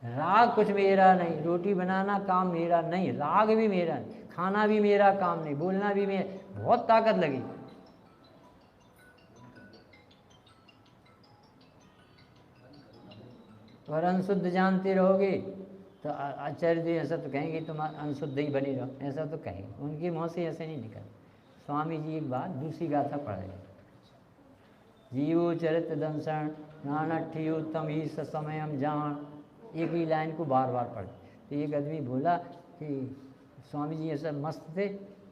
राग कुछ मेरा नहीं, रोटी बनाना काम मेरा नहीं, राग भी मेरा नहीं, खाना भी मेरा काम नहीं, बोलना भी मेरा। बहुत ताकत लगी। और अनशुद्ध जानते रहोगे तो आचार्य जी ऐसा तो कहेंगे तुम अनशुद्ध ही बने रहो, ऐसा तो कहेंगे, उनके मुँह से ऐसे नहीं निकल। स्वामी जी एक बात दूसरी गाथा पढ़ रहे, जीवो चरित दंसन नानठियोत्तम ही ससमयम जान, एक ही लाइन को बार बार पढ़े। तो एक आदमी बोला कि स्वामी जी ऐसा मस्त थे,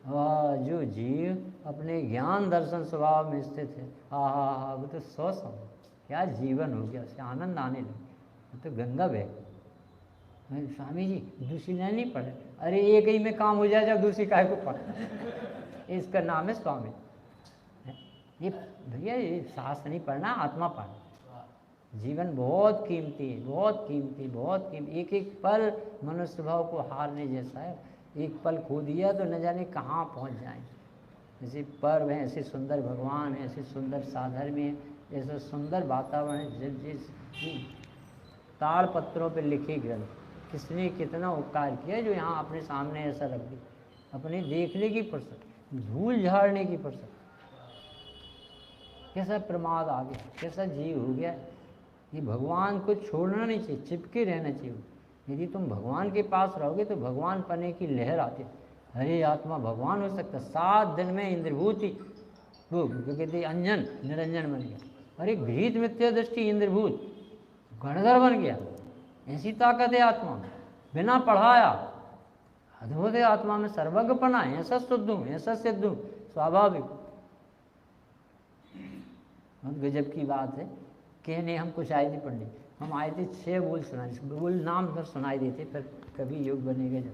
जो जीव अपने ज्ञान दर्शन स्वभाव में स्थित है, हाँ वो तो 100 क्या जीवन हो गया, उससे आनंद आने लगे, तो गंगा बह। स्वामी जी दूसरी लाइन नहीं पढ़े, अरे एक ही में काम हो जाए, जब दूसरी काय को पढ़। इसका नाम है स्वामी। ये भैया ये शास्त्र नहीं पढ़ना, आत्मा पढ़ना। जीवन बहुत कीमती है, बहुत कीमती, बहुत कीमती। एक एक पल मनुष्य भाव को हारने जैसा है। एक पल खो दिया तो न जाने कहाँ पहुँच जाए। जैसे पर्व है, ऐसे सुंदर भगवान है, ऐसे सुंदर साधर्म्य है, ऐसा सुंदर वातावरण है। जिस ताड़ पत्रों पर लिखे ग्रंथ, किसने कितना उपकार किया, जो यहाँ अपने सामने ऐसा रख दिया। अपने देखने की फुर्सत, धूल झाड़ने की फुर्सत। कैसा प्रमाद आ गया, कैसा जीव हो गया। ये भगवान को छोड़ना नहीं चाहिए, चिपके रहना चाहिए। यदि तुम भगवान के पास रहोगे तो भगवान पने की लहर आती है। अरे आत्मा भगवान हो सकता। 7 दिन में इंद्रभूति, वो कहते अंजन निरंजन बन गया। अरे घृत मिथ्या दृष्टि इंद्रभूत गणधर बन गया। ऐसी ताकत है आत्मा में, बिना पढ़ाया। अद्भुत है आत्मा में, सर्वज्ञपना है। ऐसा शुद्ध हूँ, ऐसा सिद्ध हूँ, स्वाभाविक। बहुत गजब की बात है। कहने हम कुछ आए थे पढ़ने, हम आए थे 6 बोल सुनाए, बोल नाम तो सुनाई देते, पर कभी योग बनेगा जब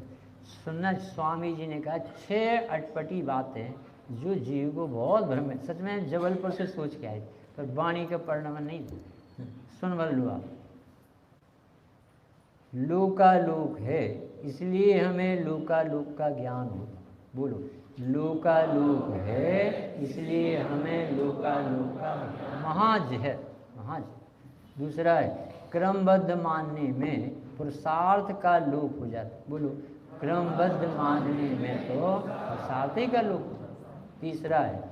सुनना। स्वामी जी ने कहा 6 अटपटी बातें जो जीव को बहुत भ्रम है। सच में जबलपुर से सोच के आए, पर वाणी का परिणाम नहीं। सुन बल लो आप। लोकालोक है इसलिए हमें लोकालोक का ज्ञान हो। बोलो, लोकालोक है इसलिए हमें लोकालोक का महाज है, महाज। दूसरा है क्रमबद्ध मानने में पुरुषार्थ का लोप हो जाता। बोलो, क्रमबद्ध मानने में तो पुरुषार्थ ही का लोप। तीसरा है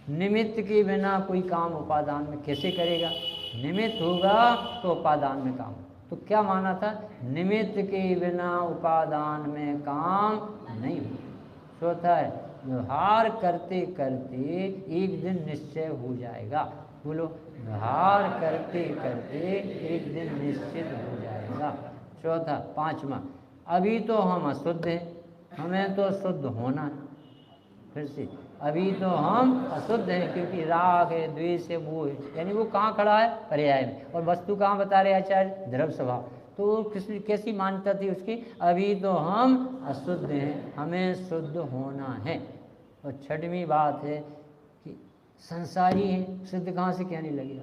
निमित्त के बिना कोई काम उपादान में कैसे करेगा, निमित्त होगा तो उपादान में काम। तो क्या माना था, निमित्त के बिना उपादान में काम नहीं हो। चौथा है व्यवहार करते करते एक दिन निश्चय हो जाएगा। बोलो, व्यवहार करते करते एक दिन निश्चित हो जाएगा। चौथा, पांचवा, अभी तो हम अशुद्ध हैं, हमें तो शुद्ध होना है। फिर से, अभी तो हम अशुद्ध हैं क्योंकि राग है, द्वेष है, वो है। यानी वो कहाँ खड़ा है, पर्याय में। और वस्तु कहाँ बता रहे आचार्य, द्रव्य स्वभाव। तो कैसी मान्यता थी उसकी, अभी तो हम अशुद्ध हैं, हमें शुद्ध होना है। और छठवीं बात है कि संसारी है, सिद्ध कहाँ से कहने लगे,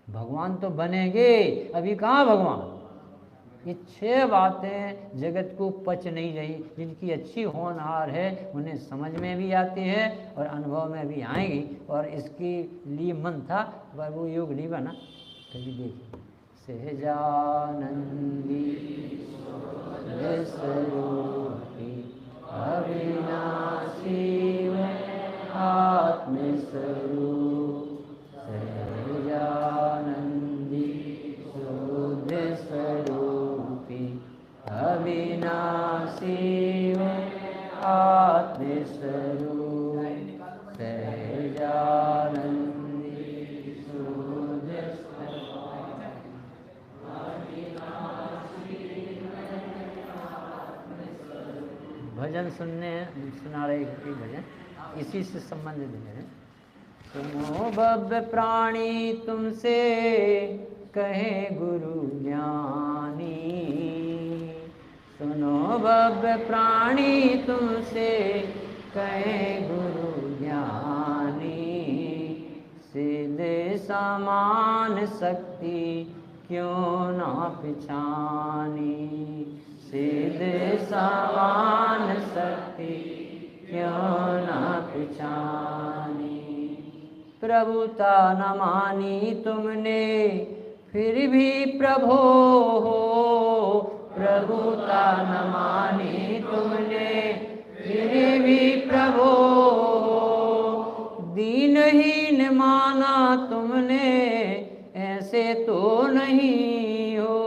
भगवान तो बनेंगे, अभी कहाँ भगवान। ये 6 बातें जगत को पच नहीं रही, जिनकी अच्छी होनहार है उन्हें समझ में भी आती है और अनुभव में भी आएंगी। और इसके लिए मन था पर वो योग नहीं बना। कभी देखिए, सहजानंदी स्वरूपी अविनाशी आत्मस्वरूप, सहजानंदी शुद्ध स्वरूपी अविनाशी आत्मस्वरूप, सहजानंदी शुद्ध भजन सुना रहे भजन इसी से संबंधित है। सुनो भव्य प्राणी तुमसे कहे गुरु ज्ञानी, सुनो भव्य प्राणी तुमसे कहे गुरु ज्ञानी, सीधे समान शक्ति क्यों ना पिछानी, सीधे समान शक्ति क्यों ना पिछानी। प्रभुता न मानी तुमने फिर भी प्रभो हो, प्रभुता न मानी तुमने फिर भी प्रभो हो, दीनहीन माना तुमने ऐसे तो नहीं हो,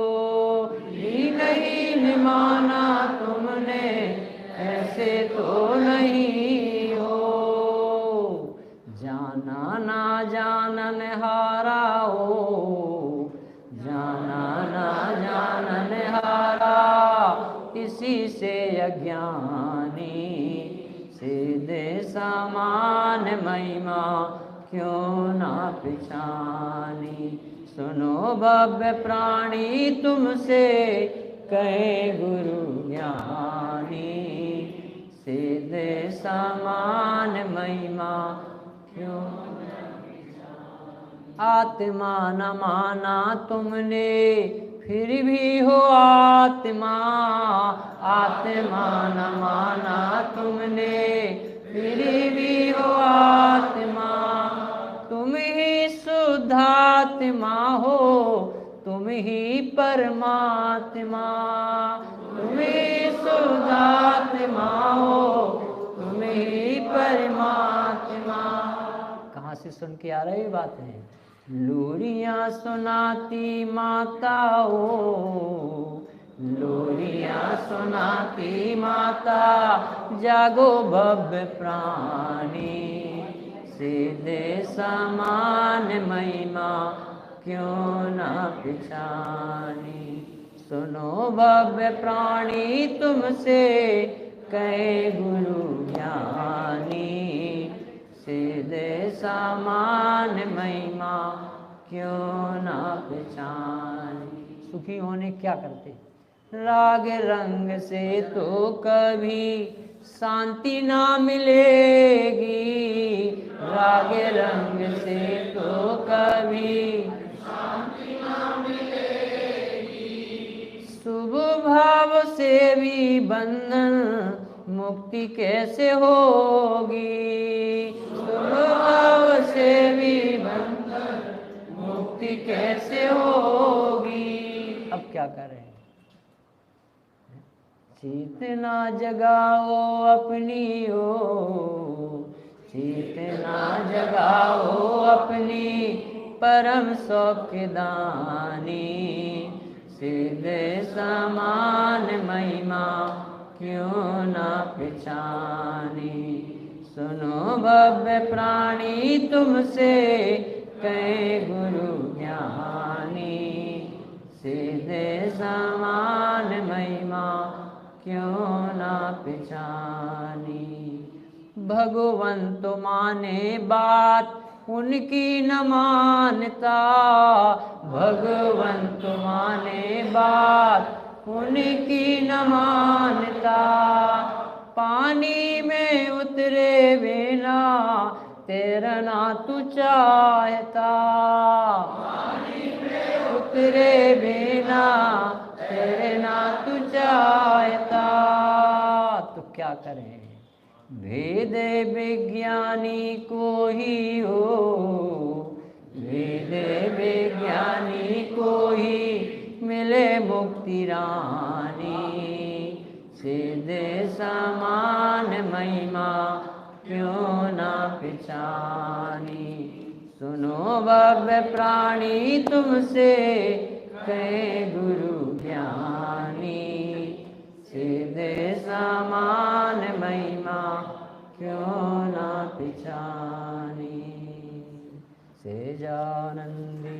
दीनहीन माना तुमने ऐसे तो नहीं हो, जाना ना जानन हारा हो, जाना ना जानन हारा, इसी से अज्ञानी, सीधे समान महिमा क्यों ना पिछानी। सुनो भव्य प्राणी तुमसे कहे गुरु ज्ञानी, सीधे समान महिमा क्यों। आत्मा न माना तुमने फिर भी हो आत्मा, आत्मा न माना तुमने फिर भी हो आत्मा, तुम ही शुद्धात्मा हो, तुम ही परमात्मा, तुम ही शुद्धात्मा हो, तुम ही परमात्मा। कहाँ से सुन के आ रही बात है, लोरियां सुनाती माताओ, लोरियां सुनाती माता, जागो भव्य प्राणी, सीधे समान महिमा क्यों ना पिछानी। सुनो भव्य प्राणी तुमसे कहे गुरु ज्ञानी, सीधे समान महिमा क्यों ना पहचाने। सुखी होने क्या करते? राग रंग से तो कभी शांति ना मिलेगी, राग रंग से तो कभी शांति ना मिलेगी। शुभ भाव से भी बंधन मुक्ति कैसे होगी, शुभ भाव से भी बंधन मुक्ति कैसे होगी। अब क्या करें? चेतना जगाओ अपनी ओ, चेतना जगाओ अपनी परम सौख्य दानी। सिद्ध समान महिमा क्यों ना पहचानी। सुनो भव्य प्राणी तुमसे कहे गुरु ज्ञानी। सिद्ध समान महिमा क्यों ना पहचानी। भगवंत माने बात उनकी न मानता, भगवंत माने बात उनकी न मानता। पानी में उतरे बिना तैरना तू चाहता, पानी में उतरे बिना तैरना तू चाहता। तो क्या करें? वेद विज्ञानी को ही हो, वेद विज्ञानी को ही मिले मुक्ति रानी। सिद्ध समान महिमा क्यों ना पहचानी। सुनो भव्य प्राणी तुमसे कहे गुरु ज्ञानी। सिद्ध समान महिमा क्यों ना पहचानी। सेजानंदी